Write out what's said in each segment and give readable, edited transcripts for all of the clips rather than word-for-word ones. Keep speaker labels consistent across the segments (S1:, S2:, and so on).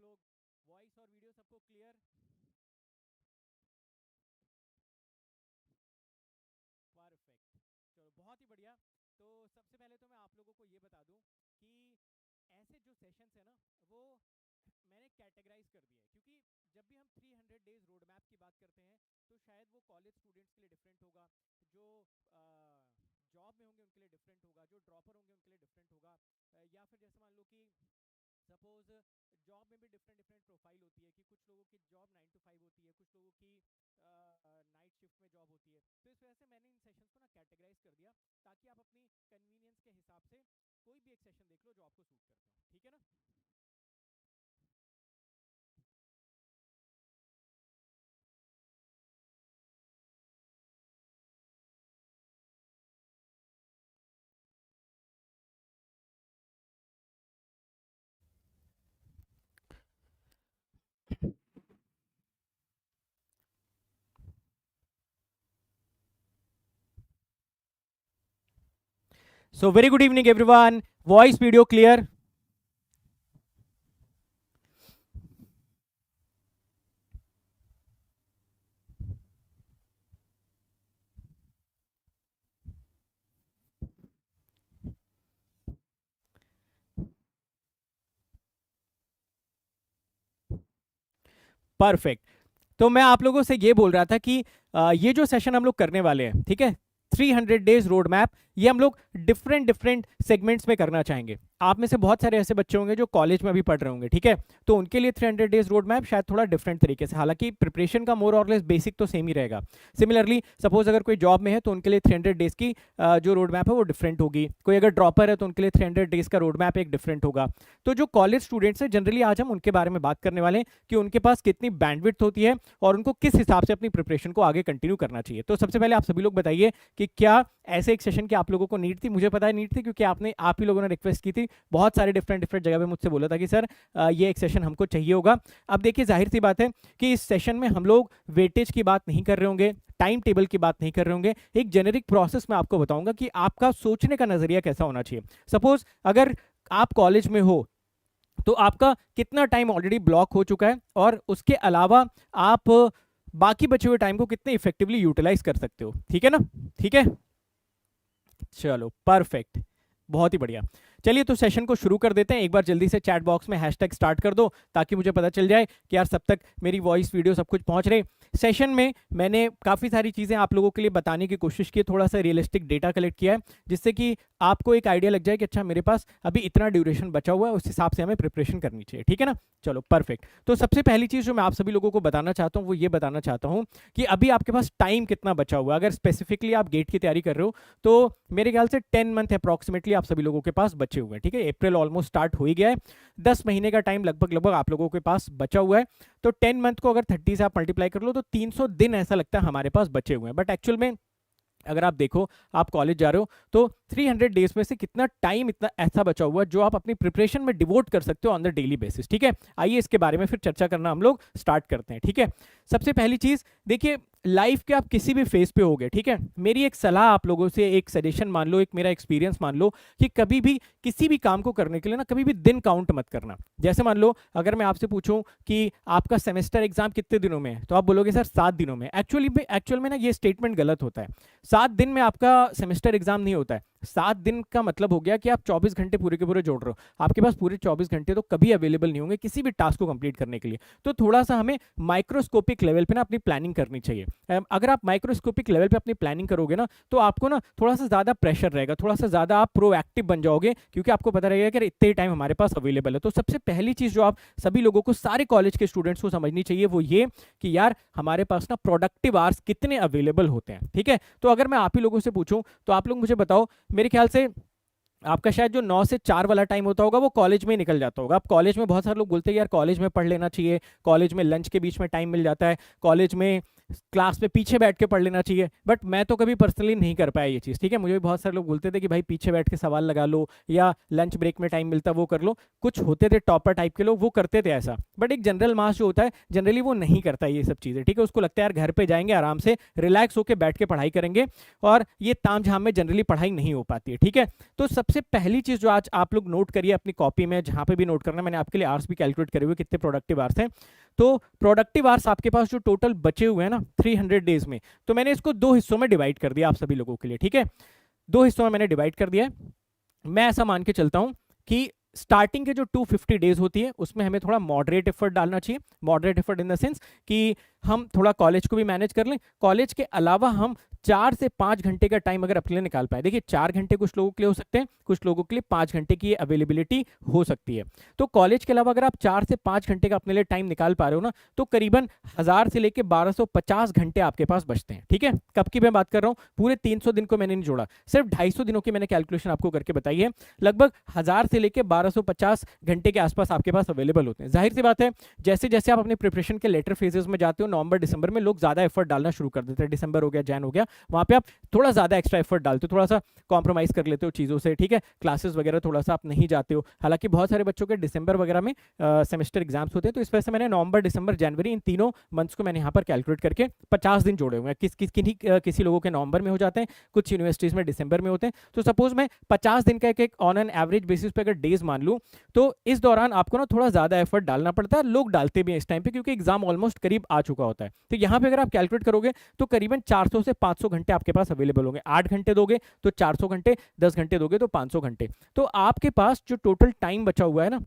S1: लोग वॉइस और वीडियो सबको क्लियर? परफेक्ट, चलो बहुत ही बढ़िया। तो सबसे पहले तो मैं आप लोगों को ये बता दूं कि ऐसे जो सेशंस है ना वो मैंने कैटेगराइज कर दिया है, क्योंकि जब भी हम 300 डेज रोड मैप की बात करते हैं तो शायद वो कॉलेज स्टूडेंट्स के लिए डिफरेंट होगा, जो जॉब में होंगे उनके लिए डिफरेंट होगा, जो ड्रॉपर होंगे उनके लिए डिफरेंट होगा, या फिर जैसे मान लो कि सपोज जॉब में भी डिफरेंट डिफरेंट प्रोफाइल होती है कि कुछ लोगों की जॉब 9 to 5 होती है, कुछ लोगों की नाइट शिफ्ट में जॉब होती है। तो इस वजह से मैंने इन सेशंस को ना कैटेगराइज कर दिया, ताकि आप अपनी कन्वीनियंस के हिसाब से कोई भी एक सेशन देख लो जो आपको सूट करता हो, ठीक है ना। So very good evening everyone. Voice video clear? Perfect. तो मैं आप लोगों से ये बोल रहा था कि ये जो सेशन हम लोग करने वाले हैं, ठीक है, 300 डेज रोड मैप, ये हम लोग डिफरेंट डिफरेंट सेगमेंट्स में करना चाहेंगे। आप में से बहुत सारे ऐसे बच्चे होंगे जो कॉलेज में अभी पढ़ रहे होंगे, ठीक है, तो उनके लिए 300 डेज रोड मैप शायद थोड़ा डिफरेंट तरीके से, हालांकि प्रिपरेशन का मोर और लेस बेसिक तो सेम ही रहेगा। सिमिलरली सपोज अगर कोई जॉब में है तो उनके लिए 300 डेज की जो रोड मैप है वो डिफरेंट होगी। कोई अगर ड्रॉपर है तो उनके लिए 300 डेज का रोड मैप एक डिफरेंट होगा। तो जो कॉलेज स्टूडेंट्स हैं जनरली आज हम उनके बारे में बात करने वाले हैं कि उनके पास कितनी बैंडविड्थ होती है और उनको किस हिसाब से अपनी प्रिपरेशन को आगे कंटिन्यू करना चाहिए। तो सबसे पहले आप सभी लोग बताइए कि क्या ऐसे एक सेशन की आप लोगों को नीड थी? मुझे पता है नीड थी, क्योंकि आप ही लोगों ने रिक्वेस्ट की थी, बहुत सारे डिफरेंट डिफरेंट जगह पे मुझसे बोला था कि सर ये एक सेशन हमको चाहिए होगा। अब देखिए जाहिर सी बात है कि इस सेशन में हम लोग वेटेज की बात नहीं कर रहे होंगे, टाइम टेबल की बात नहीं कर रहे होंगे, एक जेनेरिक प्रोसेस में आपको बताऊंगा कि आपका सोचने का नजरिया कैसा होना चाहिए। सपोज अगर आप कॉलेज में हो तो आपका कितना टाइम ऑलरेडी ब्लॉक हो चुका है, और उसके अलावा आप बाकी बचे हुए टाइम को कितने इफेक्टिवली यूटिलाइज कर सकते हो, ठीक है ना। ठीक है, चलो परफेक्ट, बहुत ही बढ़िया। चलिए तो सेशन को शुरू कर देते हैं। एक बार जल्दी से चैट बॉक्स में हैशटैग स्टार्ट कर दो, ताकि मुझे पता चल जाए कि यार सब तक मेरी वॉइस वीडियो सब कुछ पहुंच रहे। सेशन में मैंने काफ़ी सारी चीज़ें आप लोगों के लिए बताने की कोशिश की, थोड़ा सा रियलिस्टिक डेटा कलेक्ट किया है, जिससे कि आपको एक आइडिया लग जाए कि अच्छा मेरे पास अभी इतना ड्यूरेशन बचा हुआ है, उस हिसाब से हमें प्रिपरेशन करनी चाहिए, ठीक है ना। चलो परफेक्ट। तो सबसे पहली चीज़ जो मैं आप सभी लोगों को बताना चाहता हूँ वो ये बताना चाहता हूँ कि अभी आपके पास टाइम कितना बचा हुआ है। अगर स्पेसिफिकली आप गेट की तैयारी कर रहे हो तो मेरे ख्याल से 10 मंथ अप्रॉक्सीमेटली आप सभी लोगों के पास बचे हुए हैं, ठीक है। अप्रैल ऑलमोस्ट स्टार्ट हो ही गया है, 10 महीने का टाइम लगभग लगभग आप लोगों के पास बचा हुआ है। तो 10 मंथ को अगर 30 से आप मल्टीप्लाई कर लो तो 300 दिन ऐसा लगता है हमारे पास बचे हुए हैं। बट एक्चुअल में अगर आप देखो, आप कॉलेज जा रहे हो तो 300 डेज में से कितना टाइम इतना ऐसा बचा हुआ है जो आप अपनी प्रिपरेशन में डिवोट कर सकते हो ऑन द डेली बेसिस, ठीक है। आइए इसके बारे में फिर चर्चा करना हम लोग स्टार्ट करते हैं, ठीक है। सबसे पहली चीज देखिए, लाइफ के आप किसी भी फेज पे होगे, ठीक है, मेरी एक सलाह आप लोगों से, एक सजेशन मान लो, एक मेरा एक्सपीरियंस मान लो कि कभी भी किसी भी काम को करने के लिए ना कभी भी दिन काउंट मत करना। जैसे मान लो अगर मैं आपसे पूछूं कि आपका सेमेस्टर एग्जाम कितने दिनों में है, तो आप बोलोगे सर 7 दिनों में। एक्चुअल में ना ये स्टेटमेंट गलत होता है। 7 दिन में आपका सेमेस्टर एग्जाम नहीं होता है। 7 दिन का मतलब हो गया कि आप 24 घंटे पूरे के पूरे जोड़ रहे हो, आपके पास पूरे 24 घंटे तो कभी अवेलेबल नहीं होंगे किसी भी टास्क को कंप्लीट करने के लिए। तो थोड़ा सा हमें माइक्रोस्कोपिक लेवल पे ना अपनी प्लानिंग करनी चाहिए। अगर आप माइक्रोस्कोपिक लेवल पे अपनी प्लानिंग करोगे ना तो आपको ना थोड़ा सा ज़्यादा प्रेशर रहेगा, थोड़ा सा ज़्यादा आप प्रोएक्टिव बन जाओगे, क्योंकि आपको पता रहेगा कि इतने ही टाइम हमारे पास अवेलेबल है। तो सबसे पहली चीज़ जो आप सभी लोगों को, सारे कॉलेज के स्टूडेंट्स को समझनी चाहिए वो ये कि यार हमारे पास ना प्रोडक्टिव आवर्स कितने अवेलेबल होते हैं, ठीक है। तो अगर मैं आप ही लोगों से पूछूं तो आप लोग मुझे बताओ, मेरे ख्याल से आपका शायद जो 9 से 4 वाला टाइम होता होगा वो कॉलेज में निकल जाता होगा। अब कॉलेज में बहुत सारे लोग बोलते हैं यार कॉलेज में पढ़ लेना चाहिए, कॉलेज में लंच के बीच में टाइम मिल जाता है, कॉलेज में क्लास में पीछे बैठ के पढ़ लेना चाहिए, बट मैं तो कभी पर्सनली नहीं कर पाया ये चीज़, ठीक है। मुझे भी बहुत सारे लोग बोलते थे कि भाई पीछे बैठ के सवाल लगा लो, या लंच ब्रेक में टाइम मिलता वो कर लो। कुछ होते थे टॉपर टाइप के लोग, वो करते थे ऐसा, बट एक जनरल मास जो होता है जनरली वो नहीं करता ये सब चीज़ें, ठीक है। उसको लगता है यार घर पे जाएंगे आराम से रिलैक्स होकर बैठ के पढ़ाई करेंगे, और ये ताम झाम में जनरली पढ़ाई नहीं हो पाती है, ठीक है। तो सबसे पहली चीज़ जो आज आप लोग नोट करिए अपनी कॉपी में, जहाँ पे भी नोट करना, मैंने आपके लिए आवर्स भी कैलकुलेट करे हुए कितने प्रोडक्टिव आवर्स हैं। तो प्रोडक्टिव आवर्स आपके पास जो टोटल बचे हुए हैं ना 300 डेज में, तो मैंने इसको 2 हिस्सों में डिवाइड कर दिया आप सभी लोगों के लिए, ठीक है। 2 हिस्सों में मैंने डिवाइड कर दिया है। मैं ऐसा मान के चलता हूं कि स्टार्टिंग के जो 250 डेज होती है उसमें हमें थोड़ा मॉडरेट एफर्ट डालना चाहिए। Moderate effort in the sense कि हम थोड़ा कॉलेज को भी मैनेज कर लें, कॉलेज के अलावा हम 4 से 5 घंटे का टाइम अगर अपने लिए निकाल पाए। देखिए 4 घंटे कुछ लोगों के लिए हो सकते हैं, कुछ लोगों के लिए 5 घंटे की अवेलेबिलिटी हो सकती है। तो कॉलेज के अलावा अगर आप 4 से 5 घंटे का अपने लिए टाइम निकाल पा रहे हो ना, तो करीबन 1000 से लेकर 1250 घंटे आपके पास बचते हैं, ठीक है। कब की मैं बात कर रहा हूँ, पूरे 300 दिन को मैंने नहीं जोड़ा, सिर्फ 250 दिनों की मैंने कैलकुलेशन आपको करके बताई है। लगभग 1000 से लेकर 1250 घंटे के आसपास आपके पास अवेलेबल होते हैं। जाहिर सी बात है जैसे जैसे आप अपने प्रिपरेशन के लेटर फेजेस में जाते हो, नवंबर दिसंबर में लोग ज्यादा एफर्ट डालना शुरू कर देते हैं। दिसंबर हो गया, जैन हो गया, वहां पे आप थोड़ा ज्यादा एक्स्ट्रा एफर्ट डालते हो, थोड़ा सा कॉम्प्रोमाइज कर लेते हो चीजों से, ठीक है। क्लासेस वगैरह थोड़ा सा आप नहीं जाते हो। हालांकि बहुत सारे बच्चों के दिसंबर वगैरह में सेमेस्टर एग्जाम्स होते हैं, तो इस वजह से मैंने नवंबर दिसंबर जनवरी इन तीनों मंथ्स को मैंने यहाँ पर कैलकुलेट करके 50 दिन जोड़े हुए हैं। किसी लोगों के नवंबर में हो जाते हैं, कुछ यूनिवर्सिटीज में दिसंबर में होते हैं। तो सपोज मैं 50 दिन का एक ऑन एन एवरेज बेसिस पे अगर डेज मान लूँ, तो इस दौरान आपको ना थोड़ा ज्यादा एफर्ट डालना पड़ता है। लोग डालते भी हैं इस टाइम पे, क्योंकि एग्जाम ऑलमोस्ट करीब आ चुका होता है। तो यहाँ पे अगर आप कैलकुलेट करोगे तो करीबन 400 से 500 घंटे आपके पास अवेलेबल होंगे। 8 घंटे दोगे तो 400 घंटे, 10 घंटे दोगे तो 500 घंटे। तो आपके पास जो टोटल टाइम बचा हुआ है ना,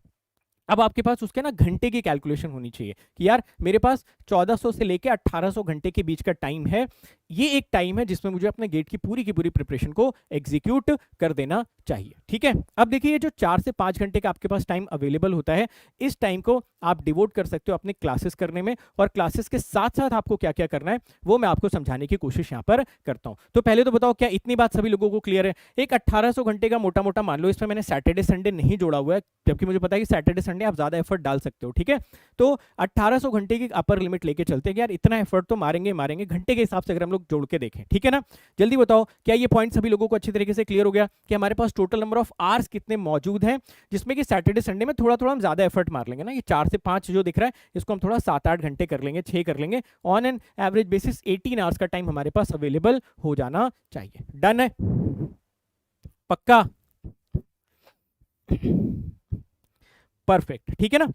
S1: अब आपके पास उसके ना घंटे की कैलकुलेशन होनी चाहिए कि यार मेरे पास 1400 से लेके 1800 घंटे के बीच का टाइम है। ये एक टाइम है जिसमें मुझे अपने गेट की पूरी प्रिपरेशन को एग्जीक्यूट कर देना चाहिए, ठीक है। अब देखिए ये जो 4 से 5 घंटे का आपके पास टाइम अवेलेबल होता है, इस टाइम को आप डिवोट कर सकते हो अपने क्लासेस करने में, और क्लासेस के साथ साथ आपको क्या क्या करना है वो मैं आपको समझाने की कोशिश यहाँ पर करता हूँ। तो पहले तो बताओ क्या इतनी बात सभी लोगों को क्लियर है? एक 1800 घंटे का मोटा मोटा मान लो, इसमें मैंने सैटरडे संडे नहीं जोड़ा हुआ है, जबकि मुझे पता है कि सैटरडे संडे आप ज्यादा एफर्ट डाल सकते हो, ठीक है। तो 1800 घंटे की अपर लिमिट लेके चलते हैं कि यार इतना एफर्ट तो मारेंगे घंटे के हिसाब से अगर हम लोग जोड़ के देखें, ठीक है ना। जल्दी बताओ क्या ये पॉइंट सभी लोगों को अच्छी तरीके से क्लियर हो गया कि हमारे पास टोटल नंबर ऑफ आवर्स कितने मौजूद हैं, जिसमें कि सैटरडे संडे में थोड़ा थोड़ा हम ज्यादा एफर्ट मार लेंगे ना। ये 4 से 5 जो दिख रहा है इसको हम थोड़ा 7-8 घंटे कर लेंगे, 6 कर लेंगे। On an average basis 18 hours का टाइम हमारे पास अवेलेबल हो जाना चाहिए। डन है? पक्का? परफेक्ट, ठीक है ना।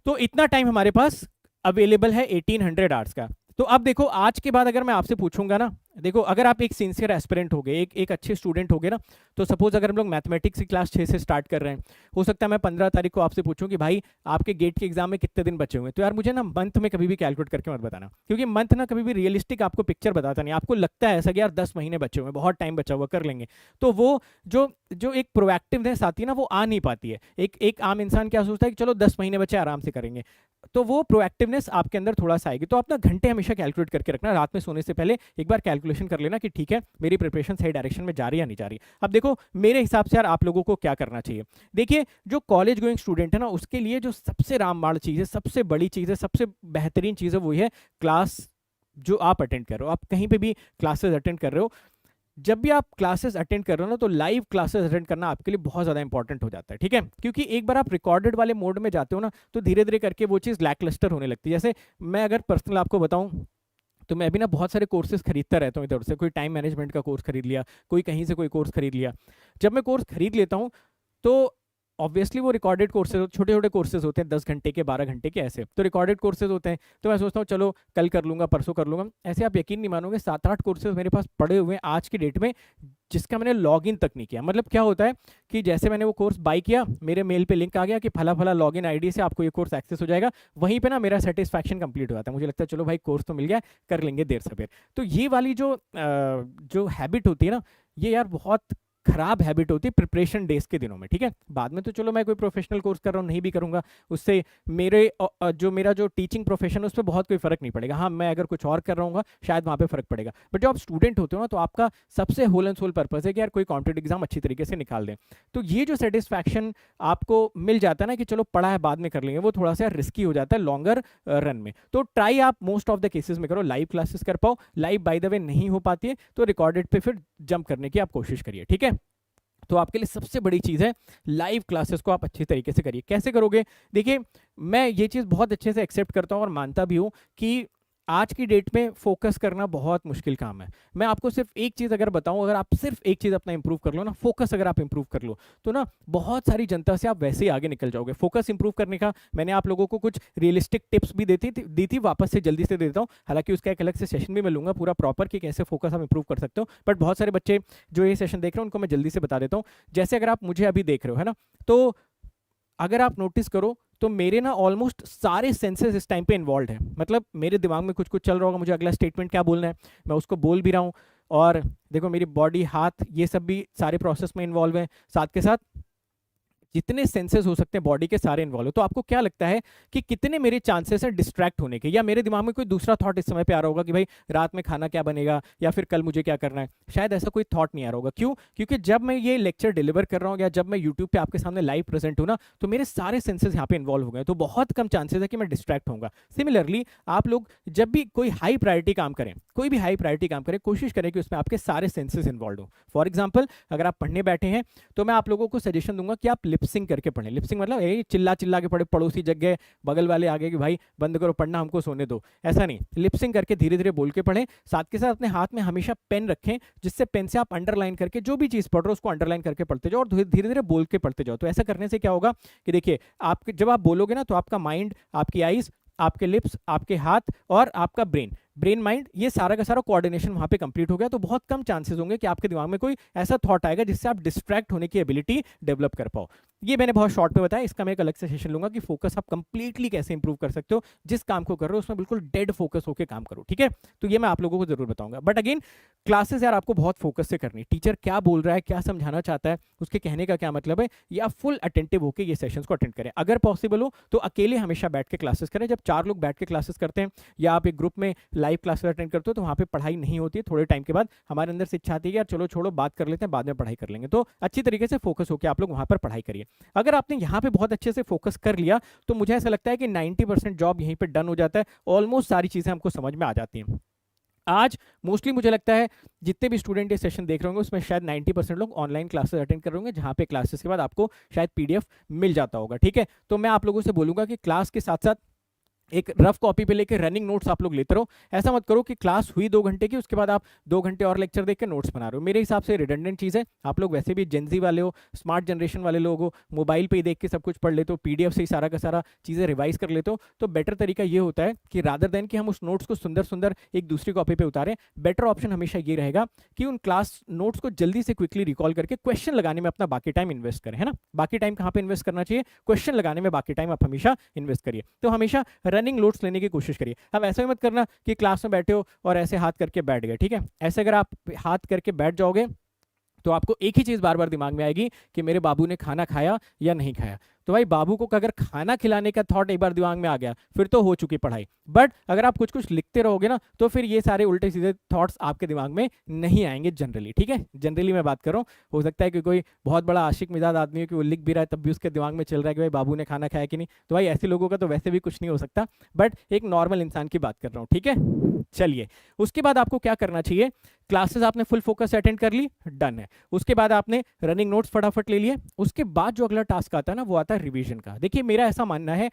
S1: तो इतना टाइम हमारे पास अवेलेबल है 1800 आवर्स का। तो अब देखो आज के बाद अगर मैं आपसे पूछूंगा ना, देखो अगर आप एक सिंसियर एस्पिरेंट हो गए, एक अच्छे स्टूडेंट हो गए ना, तो सपोज अगर हम लोग मैथमेटिक्स की क्लास 6 से स्टार्ट कर रहे हैं, हो सकता है मैं 15 तारीख को आपसे पूछूं कि भाई आपके गेट के एग्जाम में कितने दिन बचे हुए हैं। तो यार मुझे ना मंथ में कभी भी कैलकुलेट करके मत बताना, क्योंकि मंथ ना कभी भी रियलिस्टिक आपको पिक्चर बताता नहीं। आपको लगता है ऐसा कि यार 10 महीने बचे हुए हैं, बहुत टाइम बचा हुआ, कर लेंगे। तो वो जो एक प्रोएक्टिवनेस आती है ना, वो आ नहीं पाती है। एक आम इंसान क्या सोचता है कि चलो 10 महीने बचे आराम से करेंगे, तो वो प्रोएक्टिवनेस आपके अंदर थोड़ा सा आएगी। तो आप ना घंटे हमेशा कैलकुलेट करके रखना, रात में सोने से पहले एक बार कैलकुलेशन कर लेना कि ठीक है मेरी प्रिपरेशन सही डायरेक्शन में जा रही है या नहीं जा रही। अब देखो मेरे हिसाब से यार आप लोगों को क्या करना चाहिए। देखिए जो कॉलेज गोइंग स्टूडेंट है ना, उसके लिए जो सबसे रामबाण चीज़ है, सबसे बड़ी चीज़ है, सबसे बेहतरीन चीज़ है, वो है क्लास जो आप अटेंड कर रहे हो। आप कहीं पे भी क्लासेस अटेंड कर रहे हो, जब भी आप क्लासेस अटेंड कर रहे हो ना, तो लाइव क्लासेस अटेंड करना आपके लिए बहुत ज़्यादा इंपॉर्टेंट हो जाता है, ठीक है। क्योंकि एक बार आप रिकॉर्डेड वाले मोड में जाते हो ना, तो धीरे धीरे करके वो चीज़ लैकलस्टर होने लगती है। जैसे मैं अगर पर्सनल आपको बताऊं, तो मैं भी ना बहुत सारे कोर्सेज खरीदता रहता हूँ इधर से। कोई टाइम मैनेजमेंट का कोर्स खरीद लिया, कोई कहीं से कोई कोर्स खरीद लिया। जब मैं कोर्स खरीद लेता हूँ तो ऑब्वियसली वो रिकॉर्डेड कोर्सेज, छोटे छोटे कोर्सेज होते हैं, 10 घंटे के, 12 घंटे के, ऐसे तो रिकॉर्डेड कोर्सेज होते हैं। तो मैं सोचता हूँ चलो कल कर लूँगा, परसों कर लूँगा। ऐसे आप यकीन नहीं मानोगे 7-8 कोर्सेज मेरे पास पड़े हुए हैं आज की डेट में, जिसका मैंने लॉग इन तक नहीं किया। मतलब क्या होता है कि जैसे मैंने वो कोर्स बाय किया, मेरे मेल पे लिंक आ गया कि फला फला लॉग इन ID से आपको ये कोर्स एक्सेस हो जाएगा, वहीं पे ना मेरा सेटिस्फैक्शन कंप्लीट हो जाता है। मुझे लगता है चलो भाई कोर्स तो मिल गया, कर लेंगे देर सवेर। तो ये वाली जो हैबिट होती है ना, ये यार बहुत खराब हैबिट होती है प्रिपरेशन डेज के दिनों में, ठीक है। बाद में तो चलो मैं कोई प्रोफेशनल कोर्स कर रहा हूँ, नहीं भी करूंगा, उससे मेरा जो टीचिंग प्रोफेशन है उस पर बहुत कोई फर्क नहीं पड़ेगा। हाँ, मैं अगर कुछ और कर रहा हूँ शायद वहाँ पे फर्क पड़ेगा, बट जब आप स्टूडेंट होते हो ना, तो आपका सबसे होल एंड सोल पर्पस है कि यार कोई कॉम्पिटेटिव एग्जाम अच्छी तरीके से निकाल दें। तो ये जो सेटिस्फैक्शन आपको मिल जाता है ना कि चलो पढ़ा है बाद में कर लेंगे, वो थोड़ा सा रिस्की हो जाता है लॉन्गर रन में। तो ट्राई आप मोस्ट ऑफ द केसेस में करो, लाइव क्लासेस कर पाओ। लाइव बाय द वे नहीं हो पाती है तो रिकॉर्डेड पे फिर जंप करने की आप कोशिश करिए, ठीक है। तो आपके लिए सबसे बड़ी चीज़ है लाइव क्लासेस को आप अच्छी तरीके से करिए। कैसे करोगे? देखिए, मैं ये चीज़ बहुत अच्छे से एक्सेप्ट करता हूँ और मानता भी हूँ कि आज की डेट में फोकस करना बहुत मुश्किल काम है। मैं आपको सिर्फ एक चीज़ अगर बताऊं, अगर आप सिर्फ एक चीज़ अपना इंप्रूव कर लो ना, फोकस अगर आप इंप्रूव कर लो, तो ना बहुत सारी जनता से आप वैसे ही आगे निकल जाओगे। फोकस इंप्रूव करने का मैंने आप लोगों को कुछ रियलिस्टिक टिप्स भी दी थी, वापस से जल्दी से देता हूँ। हालांकि उसका एक अलग से सेशन भी मैं लूंगा पूरा प्रॉपर कि कैसे फोकस आप इंप्रूव कर सकते हो, बट बहुत सारे बच्चे जो ये सेशन देख रहे हैं उनको मैं जल्दी से बता देता हूँ। जैसे अगर आप मुझे अभी देख रहे हो, है ना, तो अगर आप नोटिस करो तो मेरे ना ऑलमोस्ट सारे सेंसेस इस टाइम पे इन्वॉल्व हैं। मतलब मेरे दिमाग में कुछ कुछ चल रहा होगा, मुझे अगला स्टेटमेंट क्या बोलना है, मैं उसको बोल भी रहा हूँ, और देखो मेरी बॉडी, हाथ, ये सब भी सारे प्रोसेस में इन्वॉल्व हैं। साथ के साथ जितने सेंसेस हो सकते हैं बॉडी के सारे इन्वॉल्व हो। तो आपको क्या लगता है कि कितने मेरे चांसेस हैं डिस्ट्रैक्ट होने के, या मेरे दिमाग में कोई दूसरा थॉट इस समय पे आ रहा होगा कि भाई रात में खाना क्या बनेगा, या फिर कल मुझे क्या करना है? शायद ऐसा कोई थॉट नहीं आ रहा होगा। क्यों? क्योंकि जब मैं ये लेक्चर डिलीवर कर रहा हूँ या जब मैं यूट्यूब पे आपके सामने लाइव प्रेजेंट हूँ ना, तो मेरे सारे सेंसेस यहाँ पे इन्वॉल्व हो गए, तो बहुत कम चांसेस है कि मैं डिस्ट्रैक्ट होऊंगा। सिमिलरली आप लोग जब भी कोई हाई प्रायोरिटी काम करें, कोई भी हाई प्रायोरिटी काम करें, कोशिश करें कि उसमें आपके सारे सेंसेस इन्वॉल्व हो। फॉर एग्जाम्पल, अगर आप पढ़ने बैठे हैं तो मैं आप लोगों को सजेशन दूंगा कि आप लिपसिंग करके पढ़ें। लिपसिंग मतलब यही चिल्ला चिल्ला के पढ़े, पड़ोसी जग गए, बगल वाले आगे कि भाई बंद करो पढ़ना, हमको सोने दो, ऐसा नहीं। लिपसिंग करके धीरे धीरे बोल के पढ़ें। साथ के साथ अपने हाथ में हमेशा पेन रखें, जिससे पेन से आप अंडरलाइन करके जो भी चीज़ पढ़ रहे हो उसको अंडरलाइन करके पढ़ते जाओ और धीरे धीरे बोल के पढ़ते जाओ। तो ऐसा करने से क्या होगा कि देखिए, आप जब आप बोलोगे ना, तो आपका माइंड, आपकी आईज, आपके लिप्स, आपके हाथ और आपका ब्रेन माइंड, ये सारा का सारा कोऑर्डिनेशन वहां पे कंप्लीट हो गया। तो बहुत कम चांसेस होंगे कि आपके दिमाग में कोई ऐसा थॉट आएगा जिससे आप डिस्ट्रैक्ट होने की एबिलिटी डेवलप कर पाओ। ये मैंने बहुत शॉर्ट में बताया, इसका मैं एक अलग से सेशन लूंगा कि फोकस आप कंप्लीटली कैसे इंप्रूव कर सकते हो। जिस काम को कर रहे हो उसमें बिल्कुल डेड फोकस होकर काम करो, ठीक है। तो ये मैं आप लोगों को जरूर बताऊंगा। बट अगेन, क्लासेस यार आपको बहुत फोकस से करनी। टीचर क्या बोल रहा है, क्या समझाना चाहता है, उसके कहने का क्या मतलब है, ये आप फुल अटेंटिव होकर ये सेशंस को अटेंड करें। अगर पॉसिबल हो तो अकेले हमेशा बैठ के क्लासेस करें। जब 4 लोग बैठ के क्लासेस करते हैं या आप एक ग्रुप में लाइव क्लासेस अटेंड करते हो, तो वहाँ पे पढ़ाई नहीं होती है। थोड़े टाइम के बाद हमारे अंदर से इच्छा आती है कि यार चलो छोड़ो, बात कर लेते हैं, बाद में पढ़ाई कर लेंगे। तो अच्छी तरीके से फोकस होकर आप लोग वहाँ पर पढ़ाई करिए। अगर आपने यहाँ पे बहुत अच्छे से फोकस कर लिया तो मुझे ऐसा लगता है कि 90% जॉब यहीं पे डन हो जाता है। ऑलमोस्ट सारी चीज़ें हमको समझ में आ जाती हैं। आज मोस्टली मुझे लगता है जितने भी स्टूडेंट ये सेशन देख रहे होंगे उसमें शायद 90% लोग ऑनलाइन क्लासेस अटेंड कर रहे होंगे, जहाँ पे क्लासेस के बाद आपको शायद पीडीएफ मिल जाता होगा, ठीक है। तो मैं आप लोगों से बोलूँगा कि क्लास के साथ साथ एक रफ कॉपी पे लेके रनिंग नोट्स आप लोग लेते रहो। ऐसा मत करो कि क्लास हुई 2 घंटे की, उसके बाद आप 2 घंटे और लेक्चर देख के नोट्स बना रहे हो। मेरे हिसाब से रिडंडेंट चीज़ है। आप लोग वैसे भी जेनजी वाले हो, स्मार्ट जनरेशन वाले लोग हो, मोबाइल पे ही देख के सब कुछ पढ़ लेते हो, पीडीएफ से ही सारा का सारा चीज़ें रिवाइज कर लेते हो। तो बेटर तरीका ये होता है कि रादर देन कि हम उस नोट्स को सुंदर सुंदर एक दूसरी कॉपी पे उतारें, बेटर ऑप्शन हमेशा ये रहेगा कि उन क्लास नोट्स को जल्दी से क्विकली रिकॉल करके क्वेश्चन लगाने में अपना बाकी टाइम इन्वेस्ट करें, है ना। बाकी टाइम कहाँ पे इन्वेस्ट करना चाहिए? क्वेश्चन लगाने में बाकी टाइम आप हमेशा इन्वेस्ट करिए। तो हमेशा रनिंग नोट्स लेने की कोशिश करिए। अब ऐसा ही मत करना कि क्लास में बैठे हो और ऐसे हाथ करके बैठ गए, ठीक है। ऐसे अगर आप हाथ करके बैठ जाओगे तो आपको एक ही चीज बार बार दिमाग में आएगी कि मेरे बाबू ने खाना खाया या नहीं खाया। तो भाई बाबू को अगर खाना खिलाने का थॉट एक बार दिमाग में आ गया फिर तो हो चुकी पढ़ाई। बट अगर आप कुछ कुछ लिखते रहोगे ना तो फिर ये सारे उल्टे सीधे थॉट्स आपके दिमाग में नहीं आएंगे जनरली, ठीक है। जनरली मैं बात कर रहा हूँ। हो सकता है कि कोई बहुत बड़ा आशिक मिजाज आदमी हो कि वो लिख भी रहा है तब भी उसके दिमाग में चल रहा है कि भाई बाबू ने खाना खाया कि नहीं। तो भाई ऐसे लोगों का तो वैसे भी कुछ नहीं हो सकता, बट एक नॉर्मल इंसान की बात कर रहा हूँ, ठीक है। चलिए, उसके बाद आपको क्या करना चाहिए? क्लासेस आपने फुल फोकस से अटेंड कर ली, डन है। उसके बाद आपने रनिंग नोट्स फटाफट ले लिए। उसके बाद जो अगला टास्क आता है ना, वो आता है रिवीजन का। देखिए, मेरा ऐसा मानना है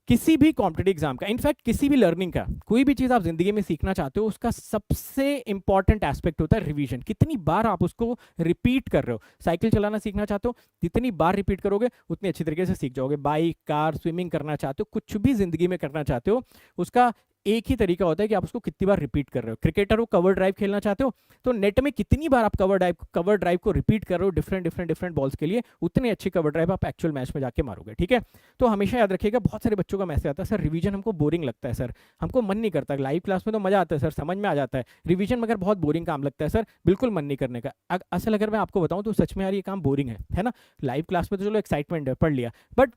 S1: किसी भी कॉम्पिटिटिव एग्जाम का, इनफैक्ट किसी भी लर्निंग का, कोई भी चीज आप जिंदगी में सीखना चाहते हो उसका सबसे इंपॉर्टेंट एस्पेक्ट होता है रिवीजन। कितनी बार आप उसको रिपीट कर रहे हो। साइकिल चलाना सीखना चाहते हो, जितनी बार रिपीट करोगे उतनी अच्छी तरीके से सीख जाओगे। बाइक, कार, स्विमिंग करना चाहते हो, कुछ भी जिंदगी में करना चाहते हो, उसका एक ही तरीका होता है कि आप उसको कितनी बार रिपीट कर रहे हो। क्रिकेटर को कवर ड्राइव खेलना चाहते हो तो नेट में कितनी बार आप कवर ड्राइव को रिपीट कर रहे हो डिफरेंट बॉल्स के लिए, उतनी अच्छी कवर ड्राइव आप एक्चुअल मैच में जाके मारोगे। ठीक है, तो हमेशा याद रखिएगा, बहुत सारे बच्चों का मैसेज आता है सर रिवीजन हमको बोरिंग लगता है सर, हमको मन नहीं करता। लाइव क्लास में तो मजा आता है सर, समझ में आ जाता है, रिवीजन मगर बहुत बोरिंग काम लगता है सर, बिल्कुल मन नहीं करने का। असल अगर मैं आपको बताऊं तो सच में यार ये काम बोरिंग है ना। लाइव क्लास में तो चलो एक्साइटमेंट है, पढ़ लिया, बट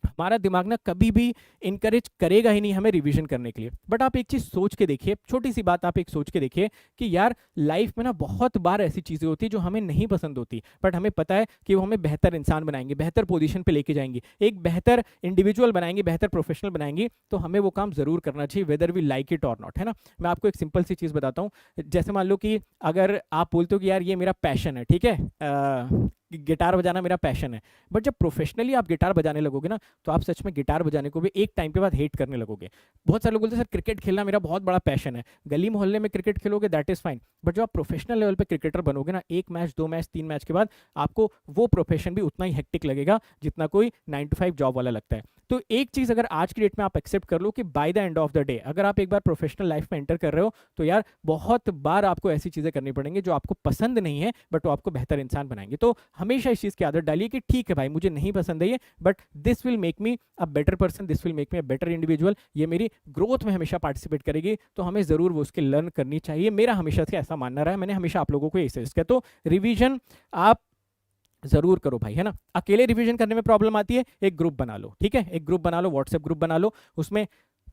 S1: हमारा दिमाग ना कभी भी इनकरेज करेगा ही नहीं हमें रिवीजन करने के लिए। बट आप एक चीज सोच के देखिए, छोटी सी बात आप एक सोच के देखिए कि यार लाइफ में ना बहुत बार ऐसी चीजें होती है जो हमें नहीं पसंद होती, बट हमें पता है कि वो हमें बेहतर इंसान बनाएंगे, बेहतर पोजीशन पे लेके जाएंगे, एक बेहतर इंडिविजुअल बनाएंगे, बेहतर प्रोफेशनल बनाएंगे, तो हमें वो काम जरूर करना चाहिए, वेदर वी लाइक इट और नॉट, है ना। मैं आपको एक सिंपल सी चीज बताता हूँ। जैसे मान लो कि अगर आप बोलते हो कि यार ये मेरा पैशन है, ठीक है, गिटार बजाना मेरा पैशन है, बट जब प्रोफेशनली आप गिटार बजाने लगोगे ना तो आप सच में गिटार बजाने को भी एक टाइम के बाद हेट करने लगोगे। बहुत सारे लोग बोलते हैं सर क्रिकेट खेलना मेरा बहुत बड़ा पैशन है, गली मोहल्ले में क्रिकेट खेलोगे दैट इज फाइन, बट जब आप प्रोफेशनल लेवल पे क्रिकेटर बनोगे ना, एक मैच, दो मैच, तीन मैच के बाद आपको वो प्रोफेशन भी उतना ही हेक्टिक लगेगा जितना कोई 9 to 5 जॉब वाला लगता है। तो एक चीज अगर आज की डेट में आप एक्सेप्ट कर लो कि bye the end of the day अगर आप एक बार प्रोफेशनल लाइफ में एंटर कर रहे हो तो यार बहुत बार आपको ऐसी चीजें करनी पड़ेंगी जो आपको पसंद नहीं है बट वो आपको बेहतर इंसान बनाएंगे। तो हमेशा इस चीज की आदत डालिए कि ठीक है भाई मुझे नहीं पसंद है ये, but this will make me a better person, this will make me a better individual, ये मेरी ग्रोथ में हमेशा पार्टिसिपेट करेगी, तो हमें जरूर वो उसके लर्न करनी चाहिए। मेरा हमेशा से ऐसा मानना रहा है, मैंने हमेशा आप लोगों को यही सजेस्ट किया। तो रिवीजन आप जरूर करो भाई, है ना। अकेले रिवीजन करने में प्रॉब्लम आती है, एक ग्रुप बना लो, ठीक है, एक ग्रुप बना लो, व्हाट्सएप ग्रुप बना लो। उसमें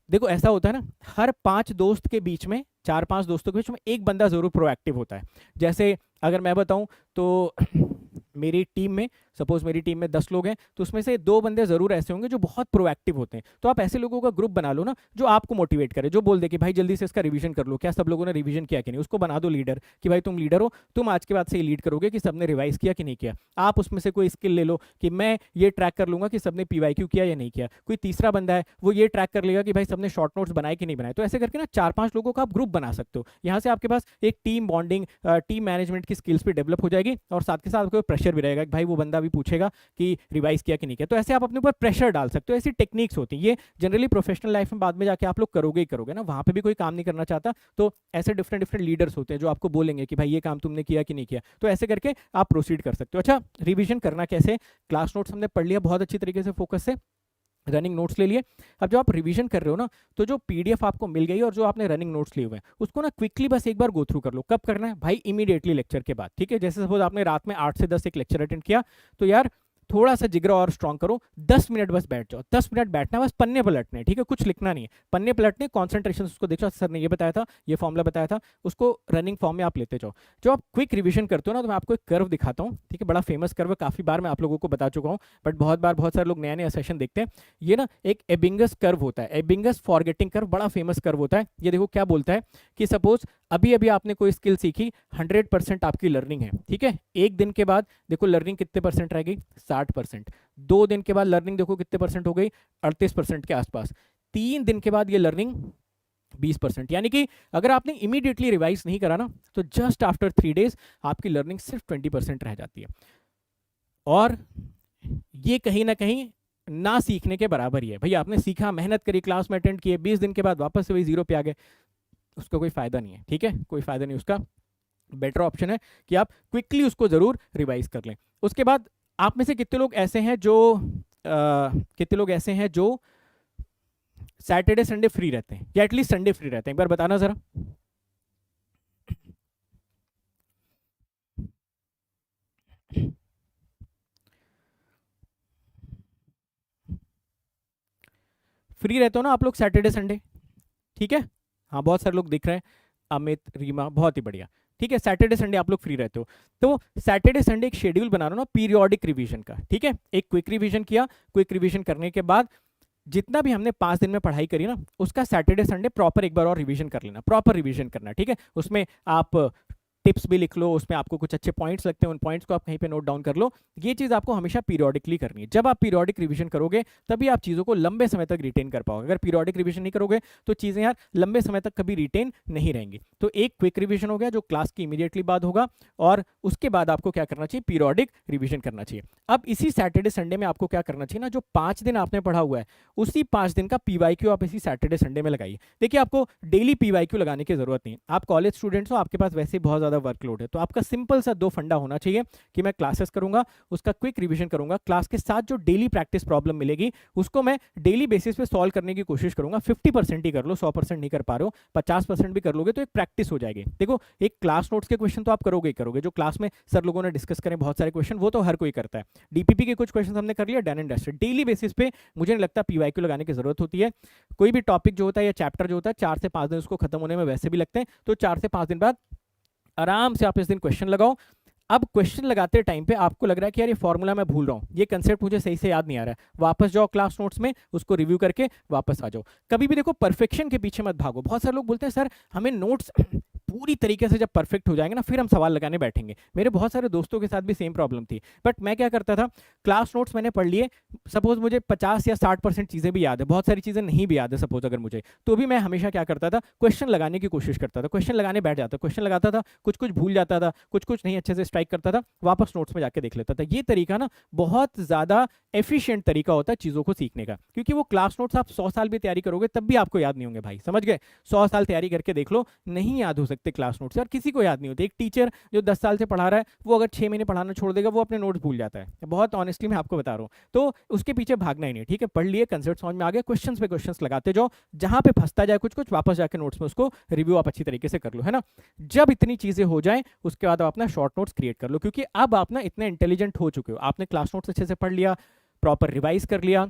S1: देखो ऐसा होता है ना, हर 5 दोस्त के बीच में, 4-5 दोस्तों के बीच में एक बंदा जरूर प्रोएक्टिव होता है। जैसे अगर मैं बताऊं तो मेरी टीम में, सपोज मेरी टीम में 10 लोग हैं तो उसमें से 2 बंदे जरूर ऐसे होंगे जो बहुत प्रोएक्टिव होते हैं। तो आप ऐसे लोगों का ग्रुप बना लो ना जो आपको मोटिवेट करे, जो बोल दे कि भाई जल्दी से इसका रिवीजन कर लो, क्या सब लोगों ने रिवीजन किया कि नहीं, उसको बना दो लीडर कि भाई तुम लीडर हो, तुम आज के बाद से ये लीड करोगे कि सबने रिवाइज किया कि नहीं किया। आप उसमें से कोई स्किल ले लो कि मैं ये ट्रैक कर लूंगा कि सबने पीवाईक्यू किया या नहीं किया। कोई तीसरा बंदा है वो ये ट्रैक कर लेगा कि भाई सबने शॉर्ट नोट्स बनाए कि नहीं बनाए। तो ऐसे करके ना 4-5 लोगों का आप ग्रुप बना सकते हो। यहाँ से आपके पास एक टीम बॉन्डिंग, टीम मैनेजमेंट की स्किल्स भी डेवलप हो जाएगी और साथ के साथ आपको प्रेशर भी रहेगा कि भाई वो बंदा भी पूछेगा कि रिवाइज किया कि नहीं किया। तो ऐसे आप अपने ऊपर प्रेशर डाल सकते हो। ऐसी टेक्निक्स होती हैं, ये जनरली प्रोफेशनल लाइफ में बाद में जाके आप लोग करोगे ही करोगे ना, वहां पे भी कोई काम नहीं करना चाहता तो ऐसे डिफरेंट लीडर्स होते हैं जो आपको बोलेंगे कि भाई ये काम तुमने किया कि नहीं किया। तो ऐसे करके आप प्रोसीड कर सकते हो। अच्छा, रिवीजन करना कैसे, क्लास नोट्स हमने पढ़ लिया बहुत अच्छी तरीके से, फोकस से रनिंग नोट्स ले लिए। अब जब आप रिवीजन कर रहे हो ना तो जो पीडीएफ आपको मिल गई और जो आपने रनिंग नोट्स लिए हुए हैं उसको ना क्विकली बस एक बार गो थ्रू कर लो। कब करना है भाई, इमीडिएटली लेक्चर के बाद, ठीक है। जैसे सपोज आपने रात में 8 से 10 एक लेक्चर अटेंड किया तो यार थोड़ा सा जिगरा और स्ट्रॉन्ग करो, 10 मिनट बस बैठ जाओ, 10 मिनट बैठना, बस पन्ने पलटने, ठीक है, कुछ लिखना नहीं है, पन्ने पलटने, कॉन्सेंट्रेशन उसको देखो, सर ने ये बताया था, ये फॉर्मूला बताया था, उसको रनिंग फॉर्म में आप लेते जाओ। जो आप क्विक रिवीजन करते हो ना तो मैं आपको एक कर्व दिखाता हूँ, ठीक है, बड़ा फेमस कर्व, काफी बार मैं आप लोगों को बता चुका हूँ बट बहुत बार बहुत सारे लोग नया नया सेशन देखते हैं। ये ना एक एबिंगस कर्व होता है, एबिंगस फॉरगेटिंग कर्व, बड़ा फेमस कर्व होता है। ये देखो क्या बोलता है कि सपोज अभी अभी आपने कोई स्किल सीखी, 100% आपकी लर्निंग है, ठीक है, एक दिन के बाद देखो लर्निंग कितने परसेंट रह गई, 60%। 2 दिन के बाद लर्निंग देखो कितने परसेंट हो गई, 38% के आसपास। 3 दिन के बाद ये लर्निंग 20%। यानी कि अगर आपने इमीडिएटली रिवाइज नहीं करा ना तो जस्ट आफ्टर 3 डेज आपकी लर्निंग सिर्फ 20% रह जाती है। और ये कहीं ना कहीं ना सीखने के बराबर ही है। भैया आपने सीखा, मेहनत करी, क्लास में अटेंड किए, 20 दिन के बाद वापस से वही 0 पे आ गए, उसका कोई फायदा नहीं है, ठीक है, कोई फायदा नहीं उसका। बेटर ऑप्शन है कि आप क्विकली उसको जरूर रिवाइज कर लें। उसके बाद आप में से कितने लोग ऐसे हैं जो सैटरडे संडे फ्री रहते हैं या एटलीस्ट संडे फ्री रहते हैं, एक बार बताना जरा। फ्री रहते हो ना आप लोग सैटरडे संडे, ठीक है, हाँ बहुत सारे लोग दिख रहे हैं, अमित, रीमा, बहुत ही बढ़िया, ठीक है, सैटरडे संडे आप लोग फ्री रहते हो। तो सैटरडे संडे एक शेड्यूल बना लो ना पीरियोडिक रिवीजन का, ठीक है, एक क्विक रिवीजन किया, क्विक रिवीजन करने के बाद जितना भी हमने 5 दिन में पढ़ाई करी ना उसका सैटरडे संडे प्रॉपर एक बार और रिवीजन कर लेना, प्रॉपर रिवीजन करना, ठीक है। उसमें आप टिप्स भी लिख लो, उसमें आपको कुछ अच्छे पॉइंट्स लगते हैं, उन पॉइंट्स को आप कहीं पे नोट डाउन कर लो। ये चीज़ आपको हमेशा पीरियोडिकली करनी है। जब आप पीरियोडिक रिवीजन करोगे तभी आप चीज़ों को लंबे समय तक रिटेन कर पाओगे। अगर पीरियोडिक रिवीजन नहीं करोगे तो चीज़ें यार लंबे समय तक कभी रिटेन नहीं रहेंगी। तो एक क्विक रिवीजन हो गया जो क्लास की इमीडिएटली बाद होगा, और उसके बाद आपको क्या करना चाहिए, पीरियोडिक रिवीजन करना चाहिए। अब इसी सैटरडे संडे में आपको क्या करना चाहिए ना, जो 5 दिन आपने पढ़ा हुआ है उसी 5 दिन का पीवाईक्यू आप इसी सैटरडे संडे में लगाइए। देखिए आपको डेली पीवाईक्यू लगाने की जरूरत नहीं है, आप कॉलेज स्टूडेंट्स हो, आपके पास वैसे ही बहुत ज्यादा वर्कलोड है, तो आपका सिंपल सा 2 फंडा होना चाहिए कि मैं क्लासेस करूंगा, उसका क्विक रिवीजन करूंगा, क्लास के साथ जो डेली प्रैक्टिस प्रॉब्लम मिलेगी उसको मैं डेली बेसिस पे सॉल्व करने की कोशिश करूंगा। 50% ही कर लो, 100% नहीं कर पा रहे हो, 50% भी कर लोगे तो एक प्रैक्टिस हो जाएगी। देखो एक क्लास नोट्स के क्वेश्चन तो आप करोगे ही करोगे, जो क्लास में सर लोगों ने डिस्कस करें बहुत सारे क्वेश्चन, वो तो हर कोई करता है। डीपीपी के कुछ क्वेश्चन हमने कर लिया, done and dusted. Daily basis पे मुझे नहीं लगता पीवाईक्यू लगाने की जरूरत होती है। कोई भी टॉपिक जो होता है या चैप्टर जो होता है 4 से 5 दिन उसको खत्म होने में वैसे भी लगते हैं, तो 4 से 5 दिन बाद आराम से आप इस दिन क्वेश्चन लगाओ। अब क्वेश्चन लगाते टाइम पे आपको लग रहा है कि यार ये फॉर्मूला मैं भूल रहा हूँ, ये कंसेप्ट मुझे सही से याद नहीं आ रहा है, वापस जाओ क्लास नोट्स में, उसको रिव्यू करके वापस आ जाओ। कभी भी देखो परफेक्शन के पीछे मत भागो। बहुत सारे लोग बोलते हैं सर हमें नोट्स पूरी तरीके से जब परफेक्ट हो जाएंगे ना फिर हम सवाल लगाने बैठेंगे। मेरे बहुत सारे दोस्तों के साथ भी सेम प्रॉब्लम थी, बट मैं क्या करता था, क्लास नोट्स मैंने पढ़ लिए, सपोज मुझे 50 या 60% चीज़ें भी याद है, बहुत सारी चीज़ें नहीं भी याद है सपोज अगर मुझे, तो भी मैं हमेशा क्या करता था, क्वेश्चन लगाने की कोशिश करता था, क्वेश्चन लगाने बैठ जाता, क्वेश्चन लगाता था, कुछ कुछ भूल जाता था, कुछ कुछ नहीं अच्छे से स्ट्राइक करता था, वापस नोट्स में जाके देख लेता था। ये तरीका ना बहुत ज़्यादा एफिशिएंट तरीका होता है चीज़ों को सीखने का, क्योंकि वो क्लास नोट्स आप 100 साल भी तैयारी करोगे तब भी आपको याद नहीं होंगे भाई, समझ गए। 100 साल तैयारी करके देख लो, नहीं याद हो सकते क्लास नोट्स, और किसी को याद नहीं होते। एक टीचर जो 10 साल से पढ़ा रहा है वो अगर 6 महीने पढ़ाना छोड़ देगा वो अपने नोट्स भूल जाता है, बहुत ऑनेस्टली मैं आपको बता रहा हूँ। तो उसके पीछे भागना ही नहीं, ठीक है, पढ़ लिए, कंसेप्ट समझ में आ गया, क्वेश्चन पे क्वेश्चन लगाते जाओ, जहां पे फंसता जाए कुछ कुछ वापस जाकर नोट्स में उसको रिव्यू आप अच्छी तरीके से कर लो, है ना। जब इतनी चीजें हो जाए उसके बाद आप अपना शॉर्ट नोट्स क्रिएट कर लो, क्योंकि अब आप ना इतने इंटेलिजेंट हो चुके हो, आपने क्लास नोट्स अच्छे से पढ़ लिया, प्रॉपर रिवाइज कर लिया,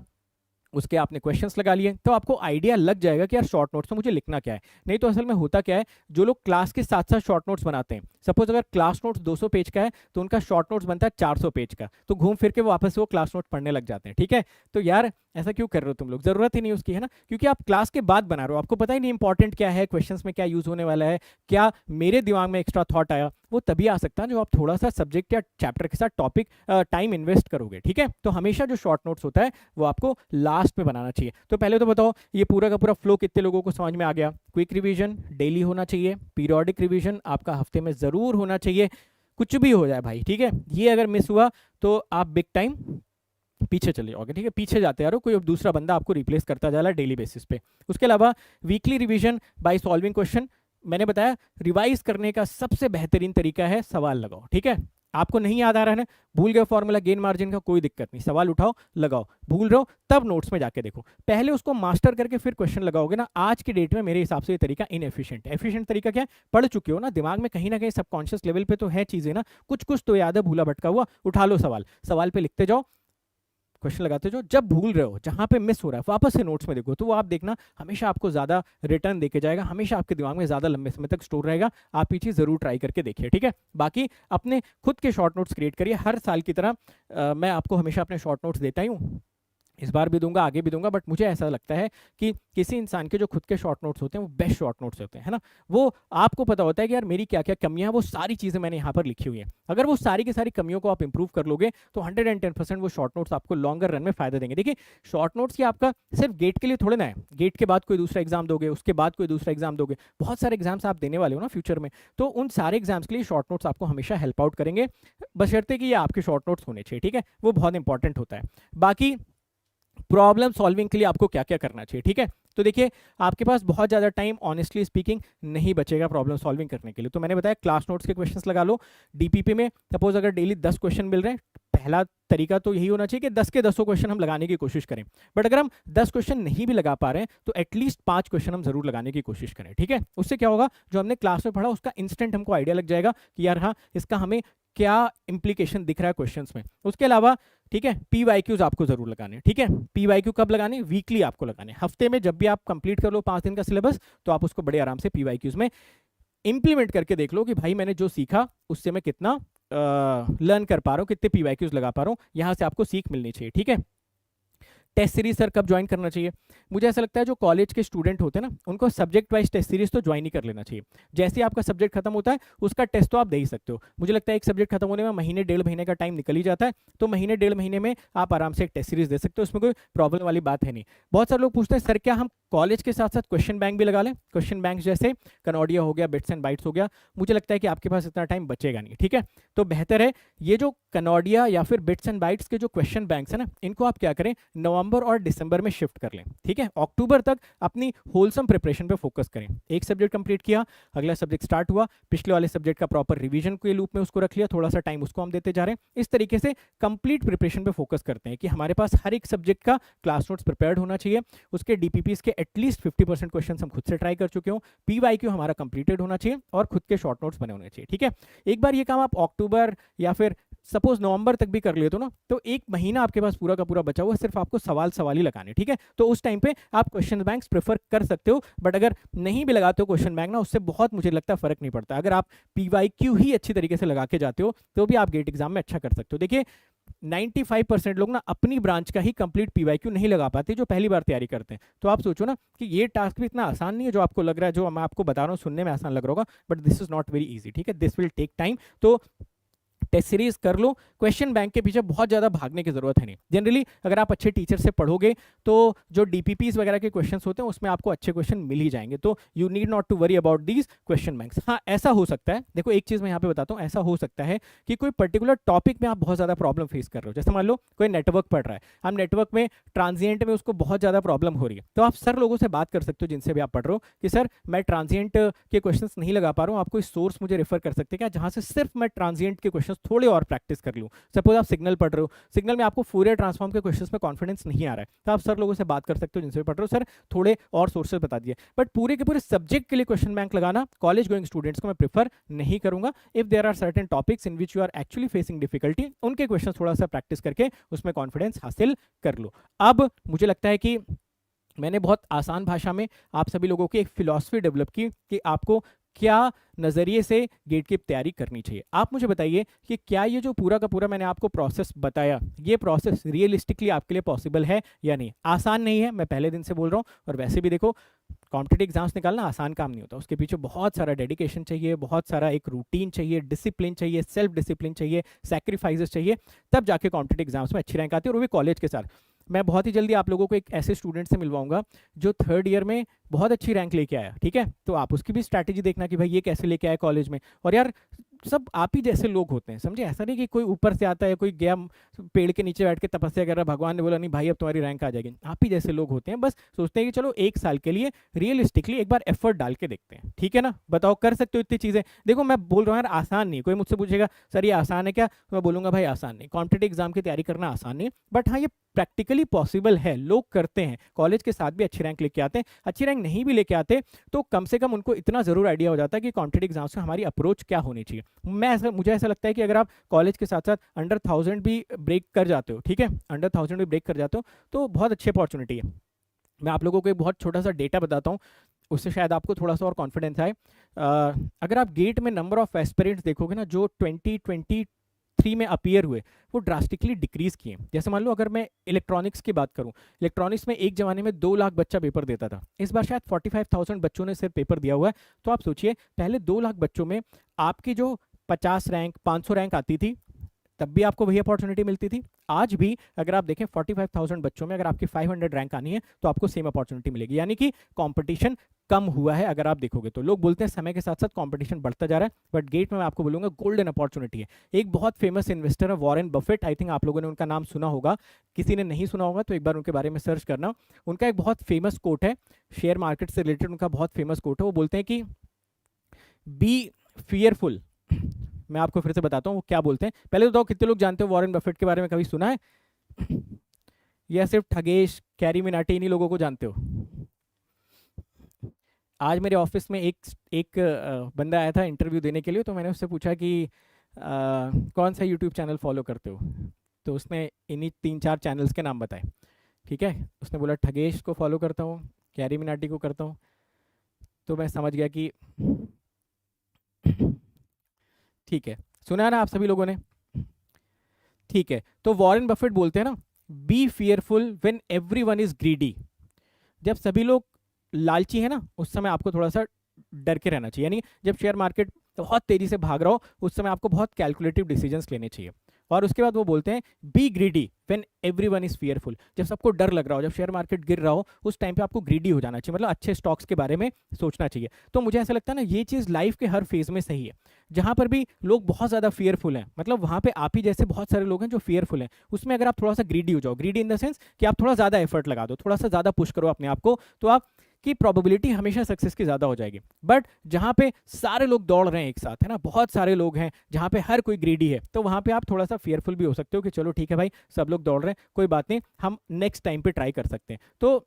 S1: उसके आपने क्वेश्चंस लगा लिए, तो आपको आइडिया लग जाएगा कि यार शॉर्ट नोट्स में मुझे लिखना क्या है। नहीं तो असल में होता क्या है, जो लोग क्लास के साथ साथ शॉर्ट नोट्स बनाते हैं, सपोज अगर क्लास नोट्स 200 पेज का है तो उनका शॉर्ट नोट्स बनता है 400 पेज का, तो घूम फिर के वो वापस से वो क्लास नोट पढ़ने लग जाते हैं, ठीक है। तो यार ऐसा क्यों कर रहे हो तुम लोग, जरूरत ही नहीं उसकी, है ना, क्योंकि आप क्लास के बाद बना रहे हो, आपको पता ही नहीं इंपॉर्टेंट क्या है, क्वेश्चंस में क्या यूज होने वाला है, क्या मेरे दिमाग में एक्स्ट्रा थॉट आया, वो तभी आ सकता है जो आप थोड़ा सा सब्जेक्ट या चैप्टर के साथ टॉपिक टाइम इन्वेस्ट करोगे, ठीक है। तो हमेशा जो शॉर्ट नोट्स होता है वो आपको लास्ट में बनाना चाहिए। तो पहले तो बताओ ये पूरा का पूरा फ्लो कितने लोगों को समझ में आ गया। क्विक रिवीजन डेली होना चाहिए, पीरियोडिक रिवीजन आपका हफ्ते में जरूर होना चाहिए, कुछ भी हो जाए भाई, ठीक है। ये अगर मिस हुआ तो आप बिग टाइम पीछे चले जाओगे, ठीक है, पीछे जाते आ रहे हो, कोई दूसरा बंदा आपको रिप्लेस करता जा रहा है डेली बेसिस पे। उसके अलावा weekly revision by solving question, मैंने बताया रिवाइज करने का सबसे बेहतरीन तरीका है सवाल लगाओ, ठीक है। आपको नहीं याद आ रहा है ना, भूल गए फॉर्मूला गेन मार्जिन का, कोई दिक्कत नहीं, सवाल उठाओ लगाओ, भूल रहे हो तब नोट्स में जाके देखो, पहले उसको मास्टर करके फिर क्वेश्चन लगाओगे ना। आज की डेट में मेरे हिसाब से ये तरीका इनएफिशिएंट है। एफिशिएंट तरीका क्या है, पढ़ चुके हो ना, दिमाग में कहीं ना कहीं सबकॉन्शियस लेवल पे तो है चीजें ना, कुछ कुछ तो याद है, भूला भटका हुआ, उठा लो सवाल, सवाल पे लिखते जाओ, क्वेश्चन लगाते जाओ, जब भूल रहे हो जहां पे मिस हो रहा है वापस से नोट्स में देखो, तो वो आप देखना हमेशा आपको ज्यादा रिटर्न देके जाएगा, हमेशा आपके दिमाग में ज्यादा लंबे समय तक स्टोर रहेगा। आप ये चीज जरूर ट्राई करके देखिए, ठीक है। बाकी अपने खुद के शॉर्ट नोट्स क्रिएट करिए, हर साल की तरह मैं आपको हमेशा अपने शॉर्ट नोट्स देता ही हूँ, इस बार भी दूंगा, आगे भी दूंगा, बट मुझे ऐसा लगता है कि किसी इंसान के जो खुद के शॉर्ट नोट्स होते हैं वो बेस्ट शॉर्ट नोट्स होते हैं, है ना। वो आपको पता होता है कि यार मेरी क्या क्या कमियां हैं, वो सारी चीज़ें मैंने यहाँ पर लिखी हुई हैं। अगर वो सारी की सारी कमियों को आप इंप्रूव कर लोगे तो 110% वो शॉर्ट नोट्स आपको लॉन्गर रन में फायदा देंगे। देखिए शॉर्ट नोट्स की आपका सिर्फ गेट के लिए थोड़े ना है, गेट के बाद कोई दूसरा एग्जाम दोगे, उसके बाद कोई दूसरा एग्जाम दोगे, बहुत सारे एग्जाम्स आप देने वाले हो ना फ्यूचर में, तो उन सारे एग्जाम्स के लिए शॉर्ट नोट्स आपको हमेशा हेल्प आउट करेंगे, बशर्ते कि ये आपके शॉर्ट नोट्स होने चाहिए, ठीक है, वो बहुत इंपॉर्टेंट होता है। बाकी प्रॉब्लम सॉल्विंग के लिए आपको क्या क्या करना चाहिए, ठीक है। तो देखिए आपके पास बहुत ज़्यादा टाइम ऑनेस्टली स्पीकिंग नहीं बचेगा प्रॉब्लम सॉल्विंग करने के लिए, तो मैंने बताया क्लास नोट्स के क्वेश्चंस लगा लो। डीपीपी में सपोज अगर डेली 10 क्वेश्चन मिल रहे हैं, पहला तरीका तो यही होना चाहिए कि 10 के 10 क्वेश्चन हम लगाने की कोशिश करें, बट अगर हम 10 क्वेश्चन नहीं भी लगा पा रहे हैं तो एटलीस्ट 5 क्वेश्चन हम जरूर लगाने की कोशिश करें, ठीक है। उससे क्या होगा, जो हमने क्लास में पढ़ा उसका इंस्टेंट हमको आइडिया लग जाएगा कि यार हाँ इसका हमें क्या इंप्लीकेशन दिख रहा है क्वेश्चंस में। उसके अलावा ठीक है पीवाईक्यूज आपको जरूर लगाने, ठीक है। पीवाईक्यू कब लगाने, वीकली आपको लगाने, हफ्ते में जब भी आप कंप्लीट कर लो 5 दिन का सिलेबस तो आप उसको बड़े आराम से पीवाईक्यूज में इंप्लीमेंट करके देख लो कि भाई मैंने जो सीखा उससे मैं कितना लर्न कर पा रहा हूँ, कितने पीवाईक्यूज लगा पा रहा हूँ, यहाँ से आपको सीख मिलनी चाहिए, ठीक है। टेस्ट सीरीज सर कब ज्वाइन करना चाहिए? मुझे ऐसा लगता है जो कॉलेज के स्टूडेंट होते हैं ना, उनको सब्जेक्ट वाइज टेस्ट सीरीज तो ज्वाइन ही कर लेना चाहिए। जैसे ही आपका सब्जेक्ट खत्म होता है उसका टेस्ट तो आप दे ही सकते हो। मुझे लगता है एक सब्जेक्ट खत्म होने में महीने 1.5 महीने का टाइम निकल ही जाता है, तो महीने 1.5 महीने में आप आराम से एक टेस्ट सीरीज दे सकते हो, उसमें कोई प्रॉब्लम वाली बात है नहीं। बहुत सारे लोग पूछते हैं सर क्या हम कॉलेज के साथ साथ क्वेश्चन बैंक भी लगा लें? क्वेश्चन बैंक जैसे कनॉडिया हो गया, बिट्स एंड बाइट्स हो गया। मुझे लगता है कि आपके पास इतना टाइम बचेगा नहीं, ठीक है। तो बेहतर है ये जो कनॉडिया या फिर बिट्स एंड बाइट्स के जो क्वेश्चन बैंक्स है ना, इनको आप क्या करें, नवंबर और दिसंबर में शिफ्ट कर लें, ठीक है। अक्टूबर तक अपनी होलसम प्रिपरेशन पे फोकस करें। एक सब्जेक्ट कंप्लीट किया, अगला सब्जेक्ट स्टार्ट हुआ, पिछले वाले सब्जेक्ट का प्रॉपर रिवीजन के लूप में उसको रख लिया, थोड़ा सा टाइम उसको हम देते जा रहे हैं। इस तरीके से कंप्लीट प्रिपरेशन पे फोकस करते हैं कि हमारे पास हर एक सब्जेक्ट का क्लास नोट्स प्रिपेयर्ड होना चाहिए, उसके डीपीपीस के एटलीस्ट 50% क्वेश्चन हम खुद से ट्राई कर चुके हो, पीवाईक्यू हमारा कंप्लीटेड होना चाहिए और खुद के शॉर्ट नोट्स बने होने चाहिए, ठीक है। एक बार ये काम आप अक्टूबर या फिर सपोज नवंबर तक भी कर लेते हो ना, तो एक महीना आपके पास पूरा का पूरा बचा हुआ है, सिर्फ आपको सवाल ही लगाने, ठीक है। तो उस टाइम पे आप क्वेश्चन बैंक्स प्रेफर कर सकते हो, बट अगर नहीं भी लगाते हो क्वेश्चन बैंक ना, उससे बहुत मुझे लगता है फर्क नहीं पड़ता। अगर आप पीवाईक्यू ही अच्छी तरीके से लगा के जाते हो तो भी आप गेट एग्जाम में अच्छा कर सकते हो। देखिए 95% लोग ना अपनी ब्रांच का ही कंप्लीट पीवाईक्यू नहीं लगा पाते जो पहली बार तैयारी करते हैं। तो आप सोचो ना कि ये टास्क भी इतना आसान नहीं है जो आपको लग रहा है, जो मैं आपको बता रहा हूँ सुनने में आसान लग रहा होगा, but this is not very easy, ठीक है। This will take time. तो टेस्ट सीरीज कर लो, क्वेश्चन बैंक के पीछे बहुत ज़्यादा भागने की जरूरत है नहीं। जनरली अगर आप अच्छे टीचर से पढ़ोगे तो जो डीपीपीस वगैरह के क्वेश्चंस होते हैं उसमें आपको अच्छे क्वेश्चन मिल ही जाएंगे, तो you need not to worry about these question banks. हाँ ऐसा हो सकता है, देखो एक चीज़ मैं यहाँ पे बताता हूँ, ऐसा हो सकता है कि कोई पर्टिकुलर टॉपिक में आप बहुत ज़्यादा प्रॉब्लम फेस कर रहे हो। जैसे मान लो कोई नेटवर्क पढ़ रहा है, हम नेटवर्क में ट्रांजिएंट में उसको बहुत ज़्यादा प्रॉब्लम हो रही है, तो आप सर लोगों से बात कर सकते हो जिनसे भी आप पढ़ रहे हो कि सर मैं ट्रांजिएंट के क्वेश्चंस नहीं लगा पा रहा हूँ, आप कोई सोर्स मुझे रेफर कर सकते हैं क्या जहाँ से सिर्फ मैं ट्रांजिएंट के क्वेश्चंस थोड़े और प्रैक्टिस कर लूँ। सपोज आप सिग्नल पढ़ रहे हो, सिग्नल में आपको फूरियर ट्रांसफॉर्म के क्वेश्चंस में कॉन्फिडेंस नहीं आ रहा है, तो आप सर लोगों से बात कर सकते हो जिनसे भी पढ़ रहे हो, सर थोड़े और सोर्सेज बता दिए। बट पूरे के पूरे सब्जेक्ट के लिए क्वेश्चन बैंक लगाना कॉलेज गोइंग स्टूडेंट्स को मैं प्रेफर नहीं करूंगा। If there are certain topics in which you are actually facing difficulty, उनके क्वेश्चन थोड़ा सा प्रैक्टिस करके उसमें कॉन्फिडेंस हासिल कर लो। अब मुझे लगता है कि मैंने बहुत आसान भाषा में आप सभी लोगों की एक फिलॉसफी डेवलप की कि आपको क्या नज़रिए से गेट की तैयारी करनी चाहिए। आप मुझे बताइए कि क्या ये जो पूरा का पूरा मैंने आपको प्रोसेस बताया, ये प्रोसेस रियलिस्टिकली आपके लिए पॉसिबल है या नहीं? आसान नहीं है, मैं पहले दिन से बोल रहा हूँ, और वैसे भी देखो कॉम्पिटिटिव एग्जाम्स निकालना आसान काम नहीं होता, उसके पीछे बहुत सारा डेडिकेशन चाहिए, बहुत सारा एक रूटीन चाहिए, डिसिप्लिन चाहिए, सेल्फ डिसिप्लिन चाहिए, सैक्रिफाइसेस चाहिए, तब जाके कॉम्पिटिटिव एग्जाम्स में अच्छी रैंक आती है, और वो भी कॉलेज के साथ। मैं बहुत ही जल्दी आप लोगों को एक ऐसे स्टूडेंट से मिलवाऊंगा जो 3rd ईयर में बहुत अच्छी रैंक लेके आया, ठीक है। तो आप उसकी भी स्ट्रैटेजी देखना कि भाई ये कैसे लेके आया कॉलेज में। और यार सब आप ही जैसे लोग होते हैं, समझे, ऐसा नहीं कि कोई ऊपर से आता है, कोई गया पेड़ के नीचे बैठ के तपस्या कर रहा, भगवान ने बोला नहीं भाई अब तुम्हारी रैंक आ जाएगी। आप ही जैसे लोग होते हैं, बस सोचते हैं कि चलो 1 साल के लिए रियलिस्टिकली एक बार एफर्ट डाल के देखते हैं, ठीक है ना। बताओ कर सकते हो इतनी चीज़ें? देखो मैं बोल रहा हूँ यार आसान नहीं, कोई मुझसे पूछेगा सर ये आसान है क्या, तो मैं बोलूँगा भाई आसान नहीं, कॉम्पिटिटिव एग्जाम की तैयारी करना आसान नहीं, बट हाँ ये प्रैक्टिकली पॉसिबल है, लोग करते हैं, कॉलेज के साथ भी अच्छी रैंक लेके आते हैं। अच्छी रैंक नहीं भी लेके आते तो कम से कम उनको इतना जरूर आइडिया हो जाता है कि कॉम्पिटिटिव एग्जाम्स में हमारी अप्रोच क्या होनी चाहिए। मुझे ऐसा लगता है कि अगर आप कॉलेज के साथ साथ अंडर 1000 भी ब्रेक कर जाते हो, ठीक है, अंडर 1000 भी ब्रेक कर जाते हो तो बहुत अच्छी अपॉर्चुनिटी है। मैं आप लोगों को एक बहुत छोटा सा डेटा बताता हूँ, उससे शायद आपको थोड़ा सा और कॉन्फिडेंस आए। अगर आप गेट में नंबर ऑफ एस्पिरेंट्स देखोगे ना जो 2023 में अपीयर हुए, वो ड्रास्टिकली डिक्रीज किए। जैसे मान लो अगर मैं इलेक्ट्रॉनिक्स की बात करूं, इलेक्ट्रॉनिक्स में एक जमाने में 2 लाख बच्चा पेपर देता था, इस बार शायद 45,000 बच्चों ने सिर्फ पेपर दिया हुआ है। तो आप सोचिए पहले 2 लाख बच्चों में आपकी जो 50 रैंक 500 रैंक आती थी तब भी आपको वही अपॉर्चुनिटी मिलती थी। आज भी अगर आप देखें 45,000 बच्चों में अगर आपकी 500 रैंक आनी है तो आपको सेम अपॉर्चुनिटी मिलेगी, यानी कि कंपटीशन कम हुआ है। अगर आप देखोगे तो लोग बोलते हैं समय के साथ साथ कंपटीशन बढ़ता जा रहा है, बट गेट में मैं आपको बोलूंगा गोल्डन अपॉर्चुनिटी है। एक बहुत फेमस इन्वेस्टर है वॉरेन बफेट, आई थिंक आप लोगों ने उनका नाम सुना होगा, किसी ने नहीं सुना होगा तो एक बार उनके बारे में सर्च करना। उनका एक बहुत फेमस कोट है, शेयर मार्केट से रिलेटेड उनका बहुत फेमस कोट है, वो बोलते हैं कि बी फियरफुल। मैं आपको फिर से बताता हूँ वो क्या बोलते हैं। पहले तो बताओ कितने लोग जानते हो वॉरेन बफेट के बारे में, कभी सुना है? या सिर्फ ठगेश कैरी मिनाटी इन्हीं लोगों को जानते हो? आज मेरे ऑफिस में एक बंदा आया था इंटरव्यू देने के लिए, तो मैंने उससे पूछा कि कौन सा यूट्यूब चैनल फॉलो करते हो, तो उसने इन्हीं 3-4 चैनल्स के नाम बताए, ठीक है। उसने बोला ठगेश को फॉलो करता हूँ, कैरी मिनाटी को करता हूँ, तो मैं समझ गया कि ठीक है, सुना है ना आप सभी लोगों ने, ठीक है। तो वॉरेन बफेट बोलते हैं ना B fearful when everyone is greedy. जब सभी लोग लालची है ना, उस समय आपको थोड़ा सा डर के रहना चाहिए। यानी जब शेयर मार्केट बहुत तेजी से भाग रहा हो, उस समय आपको बहुत कैलकुलेटिव डिसीजंस लेने चाहिए। और उसके बाद वो बोलते हैं B greedy when everyone is fearful. जब सबको डर लग रहा हो, जब शेयर मार्केट गिर रहा हो, उस टाइम पे आपको ग्रीडी हो जाना चाहिए, मतलब अच्छे स्टॉक्स के बारे में सोचना चाहिए। तो मुझे ऐसा लगता है ना, ये चीज़ लाइफ के हर फेज में सही है। जहां पर भी लोग बहुत ज़्यादा फियरफुल हैं, मतलब वहां पे आप ही जैसे बहुत सारे लोग हैं जो फियरफुल हैं, उसमें अगर आप थोड़ा सा ग्रीडी हो जाओ, ग्रीडी इन द सेंस कि आप थोड़ा ज़्यादा एफर्ट लगा दो, थोड़ा सा ज़्यादा पुश करो अपने आप को, तो आप की प्रोबेबिलिटी हमेशा सक्सेस की ज़्यादा हो जाएगी। बट जहाँ पे सारे लोग दौड़ रहे हैं एक साथ, है ना, बहुत सारे लोग हैं, जहाँ पे हर कोई ग्रीडी है, तो वहाँ पे आप थोड़ा सा फियरफुल भी हो सकते हो कि चलो ठीक है भाई, सब लोग दौड़ रहे हैं, कोई बात नहीं, हम नेक्स्ट टाइम पे ट्राई कर सकते हैं। तो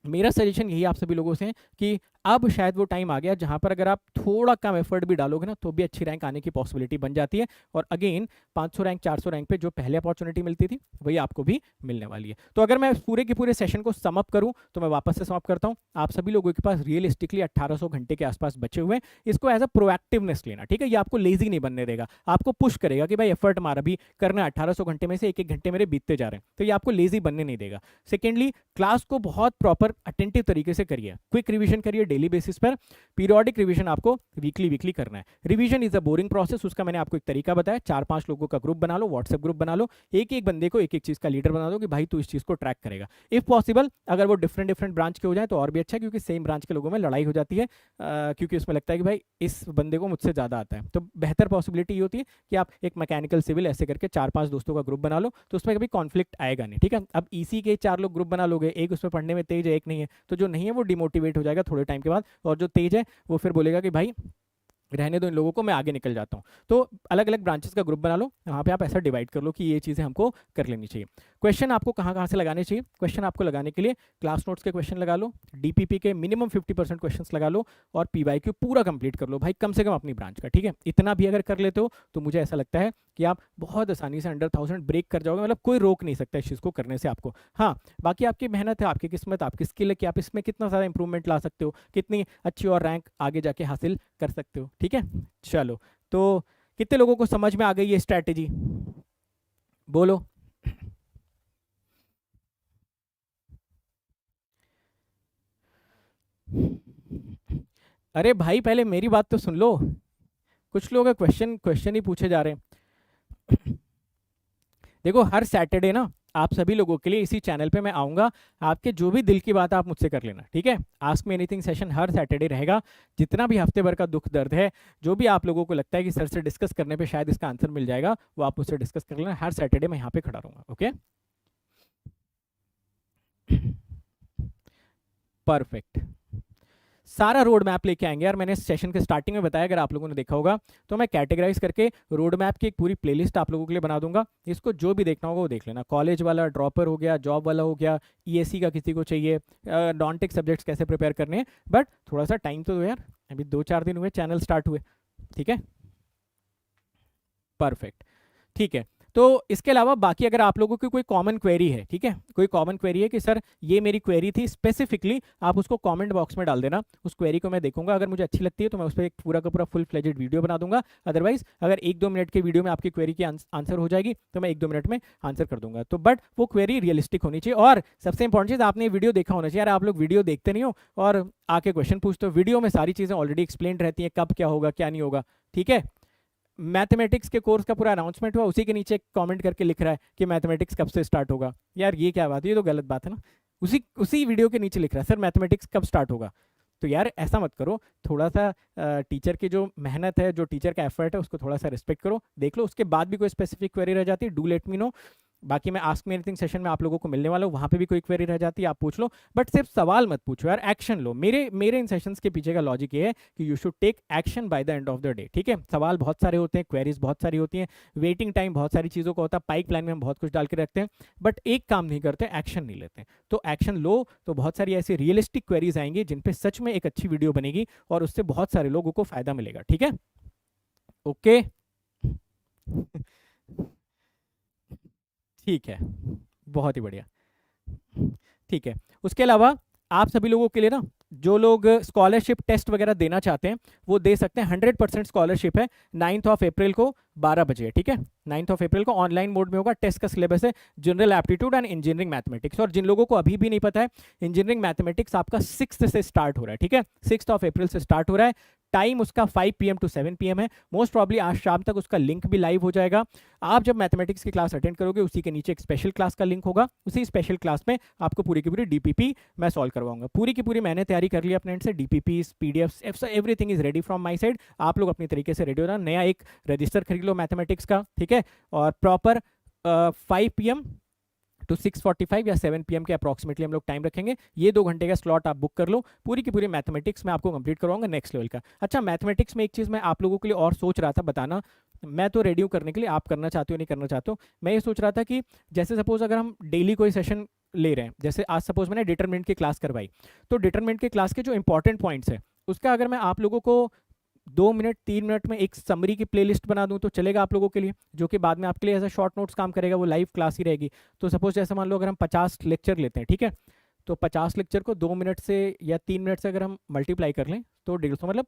S1: मेरा सजेशन यही आप सभी लोगों से है कि अब शायद वो टाइम आ गया जहां पर अगर आप थोड़ा कम एफर्ट भी डालोगे ना, तो भी अच्छी रैंक आने की पॉसिबिलिटी बन जाती है। और अगेन 500 रैंक 400 रैंक पे जो पहले अपॉर्चुनिटी मिलती थी, वही आपको भी मिलने वाली है। तो अगर मैं पूरे के पूरे सेशन को समअप करूं, तो मैं वापस से समअप करता हूं, आप सभी लोगों के पास रियलिस्टिकली 1800 घंटे के आसपास बचे हुए हैं। इसको एज अ प्रोएक्टिवनेस लेना, ठीक है, ये आपको लेजी नहीं बनने देगा, आपको पुश करेगा कि भाई एफर्ट मारा भी करना, 1800 घंटे में से एक एक घंटे मेरे बीतते जा रहे हैं, तो ये आपको लेजी बनने नहीं देगा। सेकेंडली, क्लास को बहुत प्रॉपर अटेंटिव तरीके से करिए, क्विक रिविजन करिए डेली बेसिस पर, पीरियोडिक रिवीजन आपको वीकली करना है। Revision is a boring process, उसका मैंने आपको एक तरीका बताया, 4-5 लोगों का ग्रुप बना लो, व्हाट्सएप ग्रुप बना लो, एक एक बंदे को एक एक चीज का लीडर बना दो कि भाई तू इस चीज को ट्रैक करेगा। इफ पॉसिबल अगर वो डिफरेंट ब्रांच के हो जाए तो और भी अच्छा है, क्योंकि सेम ब्रांच के लोगों में लड़ाई हो जाती है, क्योंकि उसमें लगता है कि भाई इस बंदे को मुझसे ज्यादा आता है। तो बेहतर पॉसिबिलिटी ये होती है कि आप एक मैकेनिकल सिविल ऐसे करके 4-5 दोस्तों का ग्रुप बना लो, तो उसमें कभी कॉन्फ्लिक्ट आएगा नहीं, ठीक है। अब ईसी के 4 लोग ग्रुप बना लोगे, एक उसमें पढ़ने में तेज है, एक नहीं है, तो जो नहीं है वो डिमोटिवेट हो जाएगा थोड़े टाइम के बाद, और जो तेज है वो फिर बोलेगा कि भाई रहने दो इन लोगों को, मैं आगे निकल जाता हूँ। तो अलग अलग ब्रांचेस का ग्रुप बना लो, वहाँ पे आप ऐसा डिवाइड कर लो कि ये चीज़ें हमको कर लेनी चाहिए। क्वेश्चन आपको कहाँ कहाँ से लगाने चाहिए? क्वेश्चन आपको लगाने के लिए क्लास नोट्स के क्वेश्चन लगा लो, डीपीपी के मिनिमम 50% क्वेश्चन लगा लो, और पीवाईक्यू पूरा कंप्लीट कर लो भाई, कम से कम अपनी ब्रांच का, ठीक है। इतना भी अगर कर लेते हो तो मुझे ऐसा लगता है कि आप बहुत आसानी से अंडर 1000 ब्रेक कर जाओगे, मतलब कोई रोक नहीं सकता इस चीज़ को करने से आपको। हाँ, बाकी आपकी मेहनत है, आपकी किस्मत, आपकी स्किल है कि आप इसमें कितना ज़्यादा इंप्रूवमेंट ला सकते हो, कितनी अच्छी और रैंक आगे जाके हासिल कर सकते हो, ठीक है। चलो, तो कितने लोगों को समझ में आ गई ये स्ट्रैटेजी? बोलो। अरे भाई पहले मेरी बात तो सुन लो, कुछ लोग क्वेश्चन क्वेश्चन ही पूछे जा रहे हैं। देखो, हर सैटरडे ना आप सभी लोगों के लिए इसी चैनल पे मैं आऊँगा, आपके जो भी दिल की बात है आप मुझसे कर लेना, ठीक है। आस्क मी एनीथिंग सेशन हर सैटरडे रहेगा। जितना भी हफ्ते भर का दुख दर्द है, जो भी आप लोगों को लगता है कि सर से डिस्कस करने पे शायद इसका आंसर मिल जाएगा, वो आप मुझसे डिस्कस कर लेना। हर सैटरडे मैं यहाँ पे खड़ा रहूँगा, ओके। परफेक्ट। सारा रोड मैप लेके आएंगे यार, मैंने सेशन के स्टार्टिंग में बताया, अगर आप लोगों ने देखा होगा, तो मैं कैटेगराइज करके रोड मैप की एक पूरी प्लेलिस्ट आप लोगों के लिए बना दूंगा। इसको जो भी देखना होगा वो देख लेना, कॉलेज वाला, ड्रॉपर हो गया, जॉब वाला हो गया, ईएससी का किसी को चाहिए, नॉन टेक सब्जेक्ट्स कैसे प्रिपेयर करने हैं। बट थोड़ा सा टाइम तो दो यार, अभी 2-4 दिन हुए चैनल स्टार्ट हुए, ठीक है। परफेक्ट, ठीक है। तो इसके अलावा बाकी अगर आप लोगों की कोई कॉमन क्वेरी है, ठीक है, कोई कॉमन क्वेरी है कि सर ये मेरी क्वेरी थी स्पेसिफिकली, आप उसको कमेंट बॉक्स में डाल देना, उस क्वेरी को मैं देखूंगा, अगर मुझे अच्छी लगती है तो मैं उस पर एक पूरा का पूरा फुल फ्लेजेड वीडियो बना दूंगा। अदरवाइज अगर 1-2 मिनट के वीडियो में आपकी क्वेरी की आंसर हो जाएगी तो मैं 1-2 मिनट में आंसर कर दूंगा। तो बट वो क्वेरी रियलिस्टिक होनी चाहिए, और सबसे इंपॉर्टेंट चीज़, आपने वीडियो देखा होना चाहिए यार। आप लोग वीडियो देखते नहीं हो और आके क्वेश्चन पूछते हो, वीडियो में सारी चीज़ें ऑलरेडी एक्सप्लेन रहती हैं, कब क्या होगा क्या नहीं होगा, ठीक है। मैथमेटिक्स के कोर्स का पूरा अनाउंसमेंट हुआ, उसी के नीचे कमेंट करके लिख रहा है कि मैथमेटिक्स कब से स्टार्ट होगा। यार ये क्या बात है, ये तो गलत बात है ना। उसी वीडियो के नीचे लिख रहा है सर मैथमेटिक्स कब स्टार्ट होगा। तो यार ऐसा मत करो, थोड़ा सा टीचर की जो मेहनत है, जो टीचर का एफर्ट है, उसको थोड़ा सा रिस्पेक्ट करो। देख लो, उसके बाद भी कोई स्पेसिफिक क्वेरी रह जाती है, डू लेट मी नो। बाकी मैं आस्क मी एनीथिंग सेशन में आप लोगों को मिलने वाला हूँ, वहाँ पे भी कोई क्वेरी रह जाती है आप पूछ लो, बट सिर्फ सवाल मत पूछो यार, एक्शन लो। मेरे इन सेशंस के पीछे का लॉजिक ये है कि you should take action by the end of the day, ठीक है। सवाल बहुत सारे होते हैं, क्वेरीज बहुत सारी होती हैं, वेटिंग टाइम बहुत सारी चीज़ों का होता है, पाइप लाइन में हम बहुत कुछ डाल के रखते हैं, बट एक काम नहीं करते, एक्शन नहीं लेते। तो एक्शन लो, तो बहुत सारी ऐसी रियलिस्टिक क्वेरीज आएंगी जिन पे सच में एक अच्छी वीडियो बनेगी और उससे बहुत सारे लोगों को फायदा मिलेगा, ठीक है। ओके। ठीक है, बहुत ही बढ़िया। ठीक है, उसके अलावा आप सभी लोगों के लिए ना जो लोग स्कॉलरशिप टेस्ट वगैरह देना चाहते हैं वो दे सकते हैं, 100% स्कॉलरशिप है। 9 अप्रैल को 12 बजे, ठीक है, 9 अप्रैल को ऑनलाइन मोड में होगा। टेस्ट का सिलेबस है general aptitude and engineering mathematics. और जिन लोगों को अभी भी नहीं पता है, इंजीनियरिंग मैथमेटिक्स आपका 6 से स्टार्ट हो रहा है, ठीक है, 6 अप्रैल से स्टार्ट हो रहा है। टाइम उसका 5 PM to 7 PM है। मोस्ट प्रॉब्ली आज शाम तक उसका लिंक भी लाइव हो जाएगा। आप जब मैथमेटिक्स की क्लास अटेंड करोगे उसी के नीचे एक स्पेशल क्लास का लिंक होगा। उसी स्पेशल क्लास में आपको पूरी की पूरी डीपीपी मैं सॉल्व करवाऊंगा। पूरी की पूरी मैंने तैयारी कर ली अपने एंड से, DPP, PDF, everything is ready from my side. आप लोग अपनी तरीके से रेडी हो जाना। नया एक रजिस्टर खरीद लो मैथमेटिक्स का, ठीक है, और प्रॉपर 5 PM to 6:45 या 7 PM के अप्रॉक्सीमेटली हम लोग टाइम रखेंगे। ये 2 घंटे का स्लॉट आप बुक कर लो। पूरी की पूरी मैथमेटिक्स में आपको कंप्लीट करवाऊंगा नेक्स्ट लेवल का। अच्छा, मैथमेटिक्स में एक चीज़ मैं आप लोगों के लिए और सोच रहा था बताना, मैं तो रेडी हूँ करने के लिए, आप करना चाहते हो नहीं करना चाहते हो। मैं ये सोच रहा था कि जैसे सपोज अगर हम डेली कोई सेशन ले रहे हैं, जैसे आज सपोज मैंने डिटरमिनेंट की क्लास करवाई, तो डिटरमिनेंट की क्लास के जो इंपॉर्टेंट पॉइंट्स है उसका अगर मैं आप लोगों को 2 मिनट 3 मिनट में एक समरी की प्लेलिस्ट बना दूं तो चलेगा आप लोगों के लिए, जो कि बाद में आपके लिए ऐसा शॉर्ट नोट्स काम करेगा, वो लाइव क्लास ही रहेगी। तो सपोज जैसे मान लो अगर हम 50 लेक्चर लेते हैं, ठीक है, तो 50 लेक्चर को 2 मिनट से या 3 मिनट से अगर हम मल्टीप्लाई कर लें तो 150, मतलब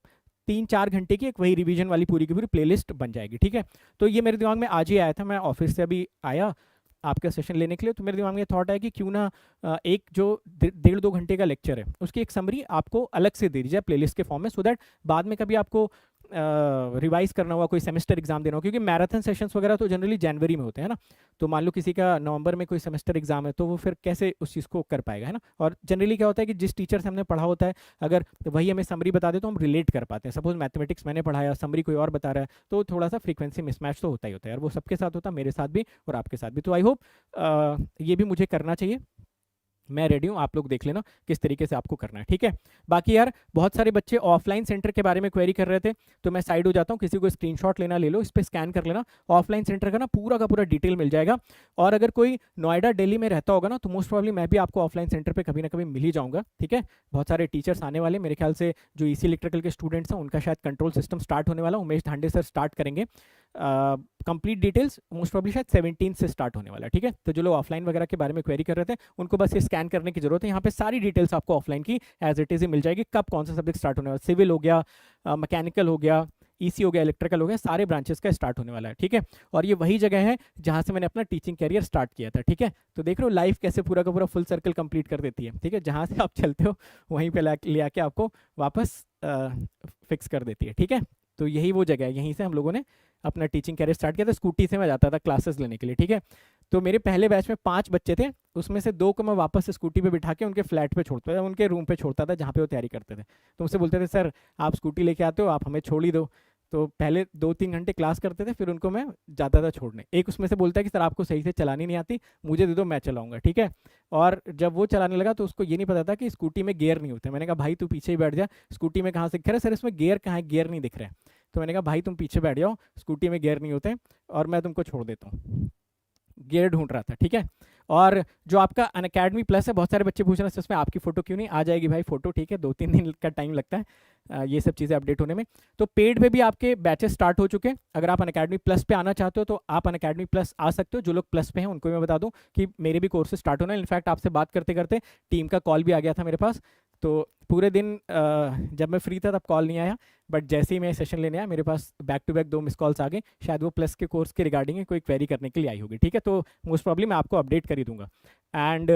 S1: 3-4 घंटे की एक वही रिवीजन वाली पूरी की पूरी प्लेलिस्ट बन जाएगी, ठीक है। तो ये मेरे दिमाग में आज ही आया था, मैं ऑफिस से अभी आया आपका सेशन लेने के लिए, तो मेरे दिमाग में थॉट है कि क्यों ना एक जो 1.5-2 घंटे का लेक्चर है उसकी एक समरी आपको अलग से दे दी जाए प्लेलिस्ट के फॉर्म में, सो दैट बाद में कभी आपको रिवाइज करना हुआ, कोई सेमेस्टर एग्जाम देना हो, क्योंकि मैराथन सेशंस वगैरह तो जनरली जनवरी में होते हैं ना। तो मान लो किसी का नवंबर में कोई सेमेस्टर एग्जाम है तो वो फिर कैसे उस चीज़ को कर पाएगा, है ना। और जनरली क्या होता है कि जिस टीचर से हमने पढ़ा होता है अगर वही हमें समरी बता दे तो हम रिलेट कर पाते हैं। सपोज मैथमेटिक्स मैंने पढ़ाया, समरी कोई और बता रहा है, तो थोड़ा सा फ्रीक्वेंसी मिसमैच तो होता ही होता है यार, वो सबके साथ होता है, मेरे साथ भी और आपके साथ भी। तो आई होप ये भी मुझे करना चाहिए। मैं रेडी हूँ, आप लोग देख लेना किस तरीके से आपको करना है, ठीक है। बाकी यार बहुत सारे बच्चे ऑफलाइन सेंटर के बारे में क्वेरी कर रहे थे, तो मैं साइड हो जाता हूँ, किसी को स्क्रीनशॉट लेना ले लो, इस पर स्कैन कर लेना, ऑफलाइन सेंटर का ना पूरा डिटेल मिल जाएगा। और अगर कोई नोएडा दिल्ली में रहता होगा ना तो मोस्ट प्रॉब्ली मैं भी आपको ऑफलाइन सेंटर पर कभी ना कभी मिल ही जाऊँगा, ठीक है। बहुत सारे टीचर्स आने वाले, मेरे ख्याल से जो ईसी इलेक्ट्रिकल के स्टूडेंट्स हैं उनका शायद कंट्रोल सिस्टम स्टार्ट होने वाला, उमेश धांडे सर स्टार्ट करेंगे। कंप्लीट डिटेल्स मोस्ट प्रॉब्ली शायद 17 से स्टार्ट होने वाला है, ठीक है। तो जो लोग ऑफलाइन वगैरह के बारे में क्वेरी कर रहे थे उनको बस ये स्कैन करने की जरूरत है। यहाँ पे सारी डिटेल्स आपको ऑफलाइन की एज इट इज ही मिल जाएगी, कब कौन सा सब्जेक्ट स्टार्ट होने वाला, सिविल हो गया, मैकेनिकल हो गया, ईसी हो गया, इलेक्ट्रिकल हो गया, सारे ब्रांचेस का स्टार्ट होने वाला है, ठीक है। और ये वही जगह है जहाँ से मैंने अपना टीचिंग कैरियर स्टार्ट किया था, ठीक है। तो देख रहे हो लाइफ कैसे पूरा का पूरा फुल सर्कल कंप्लीट कर देती है, ठीक है। जहाँ से आप चलते हो वहीं पे ले आके आपको वापस फिक्स कर देती है, ठीक है। तो यही वो जगह है, यहीं से हम लोगों ने अपना टीचिंग कैरियर स्टार्ट किया था। स्कूटी से मैं जाता था क्लासेस लेने के लिए, ठीक है। तो मेरे पहले बैच में 5 बच्चे थे, उसमें से 2 को मैं वापस स्कूटी पे बिठा के उनके फ्लैट पे छोड़ता था, उनके रूम पे छोड़ता था जहाँ पे वो तैयारी करते थे। तो मुझसे बोलते थे सर आप स्कूटी लेके आते हो, आप हमें छोड़ ही दो। तो पहले 2-3 घंटे क्लास करते थे, फिर उनको मैं जाता था छोड़ने। एक उसमें से बोलता है कि सर आपको सही से चलानी नहीं आती, मुझे दे दो मैं चलाऊंगा, ठीक है। और जब वो चलाने लगा तो उसको ये नहीं पता था कि स्कूटी में गियर नहीं होते। मैंने कहा भाई तू पीछे ही बैठ जा, स्कूटी में कहाँ से दिख रहा है, सर इसमें गियर कहाँ है, गियर नहीं दिख रहा है। तो मैंने कहा भाई तुम पीछे बैठ जाओ, स्कूटी में गियर नहीं होते और मैं तुमको छोड़ देता हूँ। गियर ढूंढ रहा था, ठीक है। और जो आपका अनअकैडमी प्लस है, बहुत सारे बच्चे पूछ रहे हैं उसमें आपकी फ़ोटो क्यों नहीं आ जाएगी भाई फ़ोटो, ठीक है, 2-3 दिन का टाइम लगता है ये सब चीज़ें अपडेट होने में। तो पेड पे भी आपके बैचेस स्टार्ट हो चुके हैं। अगर आप अनअकैडमी प्लस पे आना चाहते हो तो आप अनअकैडमी प्लस आ सकते हो। जो लोग प्लस पे हैं उनको मैं बता दूं कि मेरे भी कोर्सेज स्टार्ट होना है। इनफैक्ट आपसे बात करते करते टीम का कॉल भी आ गया था मेरे पास, तो पूरे दिन जब मैं फ्री था तब कॉल नहीं आया, बट जैसे ही मैं सेशन लेने आया मेरे पास back to back 2 miss calls आ गए। शायद वो प्लस के कोर्स के रिगार्डिंग कोई क्वेरी करने के लिए आई होगी, ठीक है। तो मोस्ट प्रॉब्ली मैं आपको अपडेट कर ही दूंगा। एंड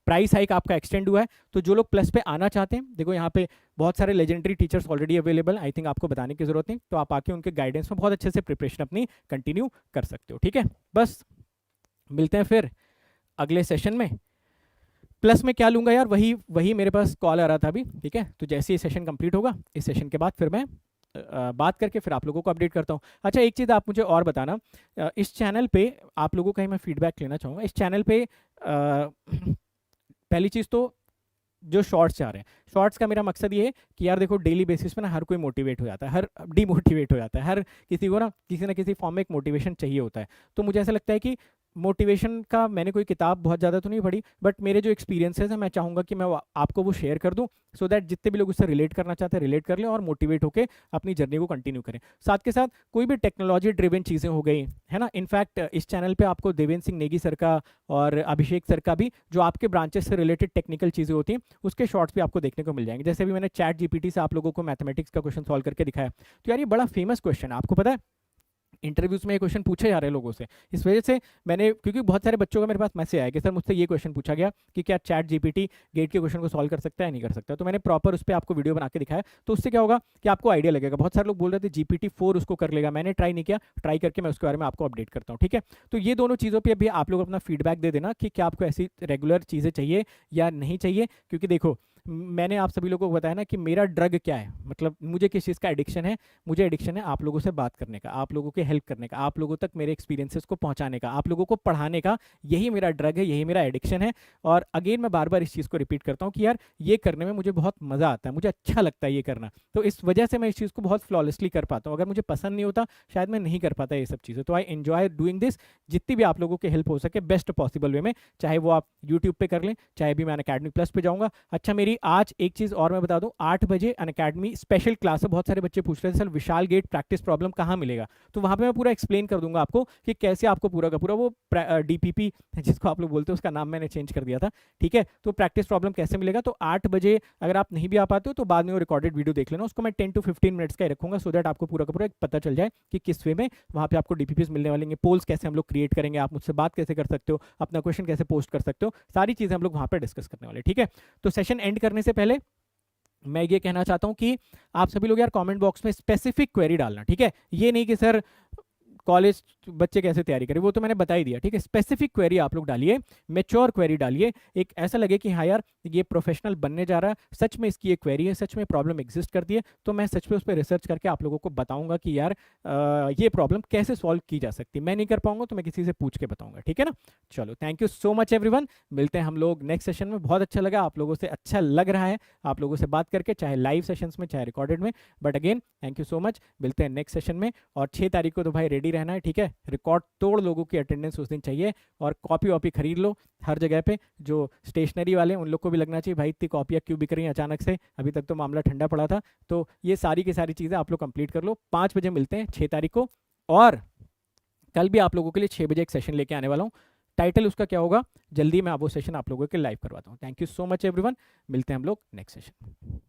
S1: प्राइस हाइक आपका एक्सटेंड हुआ है, तो जो लोग प्लस पे आना चाहते हैं, देखो यहाँ पे बहुत सारे legendary teachers already available, I think आपको बताने की जरूरत नहीं, तो आप आके उनके गाइडेंस में बहुत अच्छे से प्रिपरेशन अपनी कंटिन्यू कर सकते हो, ठीक है। बस मिलते हैं फिर अगले सेशन में। प्लस में क्या लूँगा यार, वही मेरे पास कॉल आ रहा था अभी, ठीक है। तो जैसे ही सेशन कंप्लीट होगा, इस सेशन के बाद फिर मैं बात करके फिर आप लोगों को अपडेट करता हूँ। अच्छा एक चीज़ आप मुझे और बताना, इस चैनल पे आप लोगों का ही मैं फीडबैक लेना चाहूँगा। इस चैनल पे पहली चीज़ तो जो शॉर्ट्स आ रहे हैं, शॉर्ट्स का मेरा मकसद ये है कि यार देखो डेली बेसिस पे ना हर कोई मोटिवेट हो जाता है, हर डीमोटिवेट हो जाता है, हर किसी को ना किसी फॉर्म में एक मोटिवेशन चाहिए होता है। तो मुझे ऐसा लगता है कि मोटिवेशन का मैंने कोई किताब बहुत ज़्यादा तो नहीं पढ़ी, बट मेरे जो एक्सपीरियंसेस हैं मैं चाहूँगा कि मैं आपको वो शेयर कर दूँ, सो दैट जितने भी लोग उससे रिलेट करना चाहते हैं रिलेट कर लें और मोटिवेट होकर अपनी जर्नी को कंटिन्यू करें। साथ के साथ कोई भी टेक्नोलॉजी ड्रिवन चीज़ें हो गई है ना, इनफैक्ट इस चैनल पे आपको देवेंद्र सिंह नेगी सर का और अभिषेक सर का भी जो आपके ब्रांचेस से रिलेटेड टेक्निकल चीज़ें होती हैं उसके शॉर्ट्स भी आपको देखने को मिल जाएंगे। जैसे अभी मैंने चैट जीपीटी से आप लोगों को मैथमेटिक्स का क्वेश्चन सॉल्व करके दिखाया, तो यार ये बड़ा फेमस क्वेश्चन है, आपको पता है इंटरव्यूज में ये क्वेश्चन पूछे जा रहे हैं लोगों से। इस वजह से मैंने, क्योंकि बहुत सारे बच्चों का मेरे पास मैसेज आया कि सर मुझसे ये क्वेश्चन पूछा गया कि क्या चैट जीपीटी गेट के क्वेश्चन को सॉल्व कर सकता है नहीं कर सकता, तो मैंने प्रॉपर उस पर आपको वीडियो बना के दिखाया। तो उससे क्या होगा कि आपको आइडिया लगेगा। बहुत सारे लोग बोल रहे थे GPT-4 उसको कर लेगा, मैंने ट्राई नहीं किया, ट्राई करके मैं उसके बारे में आपको अपडेट करता हूँ, ठीक है। तो ये दोनों चीज़ों पर अभी आप लोग अपना फीडबैक दे देना कि क्या आपको ऐसी रेगुलर चीज़ें चाहिए या नहीं चाहिए। क्योंकि देखो मैंने आप सभी लोगों को बताया ना कि मेरा ड्रग क्या है, मतलब मुझे किस चीज़ का एडिक्शन है। मुझे एडिक्शन है आप लोगों से बात करने का, आप लोगों के हेल्प करने का, आप लोगों तक मेरे एक्सपीरियंसेस को पहुंचाने का, आप लोगों को पढ़ाने का। यही मेरा ड्रग है, यही मेरा एडिक्शन है। और अगेन मैं बार बार इस चीज़ को रिपीट करता हूँ कि यार ये करने में मुझे बहुत मज़ा आता है, मुझे अच्छा लगता है ये करना। तो इस वजह से मैं इस चीज़ को बहुत फ्लॉलेसली कर पाता हूँ। अगर मुझे पसंद नहीं होता शायद मैं नहीं कर पाता ये सब चीज़ें। तो आई एन्जॉय डूइंग दिस, जितनी भी आप लोगों की हेल्प हो सके बेस्ट पॉसिबल वे में, चाहे वो आप यूट्यूब पे कर लें, चाहे भी मैं अनअकैडमी प्लस पे जाऊँगा। अच्छा मेरी आज एक चीज़ और मैं बता दूं, 8 बजे अनअकैडमी स्पेशल क्लास है। बहुत सारे बच्चे पूछ रहे थे सर विशाल गेट प्रैक्टिस प्रॉब्लम कहाँ मिलेगा, तो वहाँ पे मैं पूरा एक्सप्लेन कर दूंगा आपको कि कैसे आपको पूरा का पूरा वो DPP जिसको आप लोग बोलते हैं उसका नाम मैंने चेंज कर दिया था, ठीक है। तो प्रैक्टिस प्रॉब्लम कैसे मिलेगा, तो 8 बजे अगर आप नहीं भी आ पाते हो तो बाद में वो रिकॉर्डेड वीडियो देख लेना, उसको मैं 10 to 15 मिनट्स का ही रखूंगा, सो दैट आपको पूरा का पूरा पता चल जाए कि किस वे में वहाँ पे आपको DPPs मिलने वाले, पोल्स कैसे हम लोग क्रिएट करेंगे, आप मुझसे बात कैसे कर सकते हो, अपना क्वेश्चन कैसे पोस्ट कर सकते हो, सारी चीज़ें हम लोग वहाँ पर डिस्कस करने वाले, ठीक है। तो सेशन एंड करने से पहले मैं ये कहना चाहता हूं कि आप सभी लोग यार कमेंट बॉक्स में स्पेसिफिक क्वेरी डालना, ठीक है। ये नहीं कि सर कॉलेज बच्चे कैसे तैयारी करें, वो तो मैंने बता ही दिया, ठीक है। स्पेसिफिक क्वेरी आप लोग डालिए, मेच्योर क्वेरी डालिए, एक ऐसा लगे कि हाँ यार ये प्रोफेशनल बनने जा रहा है, सच में इसकी एक क्वेरी है, सच में प्रॉब्लम एग्जिस्ट करती है, तो मैं सच में उस पर रिसर्च करके आप लोगों को बताऊंगा कि यार ये प्रॉब्लम कैसे सॉल्व की जा सकती है। मैं नहीं कर पाऊंगा तो मैं किसी से पूछ के बताऊंगा, ठीक है ना। चलो thank you so much everyone, मिलते हैं हम लोग नेक्स्ट सेशन में। बहुत अच्छा लगा, आप लोगों से अच्छा लग रहा है आप लोगों से बात करके, चाहे लाइव सेशंस में चाहे रिकॉर्डेड में, but again thank you so much. मिलते हैं नेक्स्ट सेशन में, और 6 तारीख को तो भाई रेडी रहना है, ठीक है। रिकॉर्ड तोड़ लोगों की अटेंडेंस उस दिन चाहिए, और कॉपी वॉपी खरीद लो हर जगह पे। जो स्टेशनरी वाले उन लोग को भी लगना चाहिए भाई इतनी कॉपियाँ क्यों बिक रही हैं अचानक से, अभी तक तो मामला ठंडा पड़ा था। तो ये सारी की सारी चीज़ें आप लोग कंप्लीट कर लो। 5 बजे मिलते हैं 6 तारीख को, और कल भी आप लोगों के लिए 6 बजे एक सेशन लेके आने वाला हूँ। टाइटल उसका क्या होगा जल्दी मैं वो सेशन आप लोगों के लाइव करवाता हूँ। Thank you so much everyone, मिलते हैं हम लोग नेक्स्ट सेशन।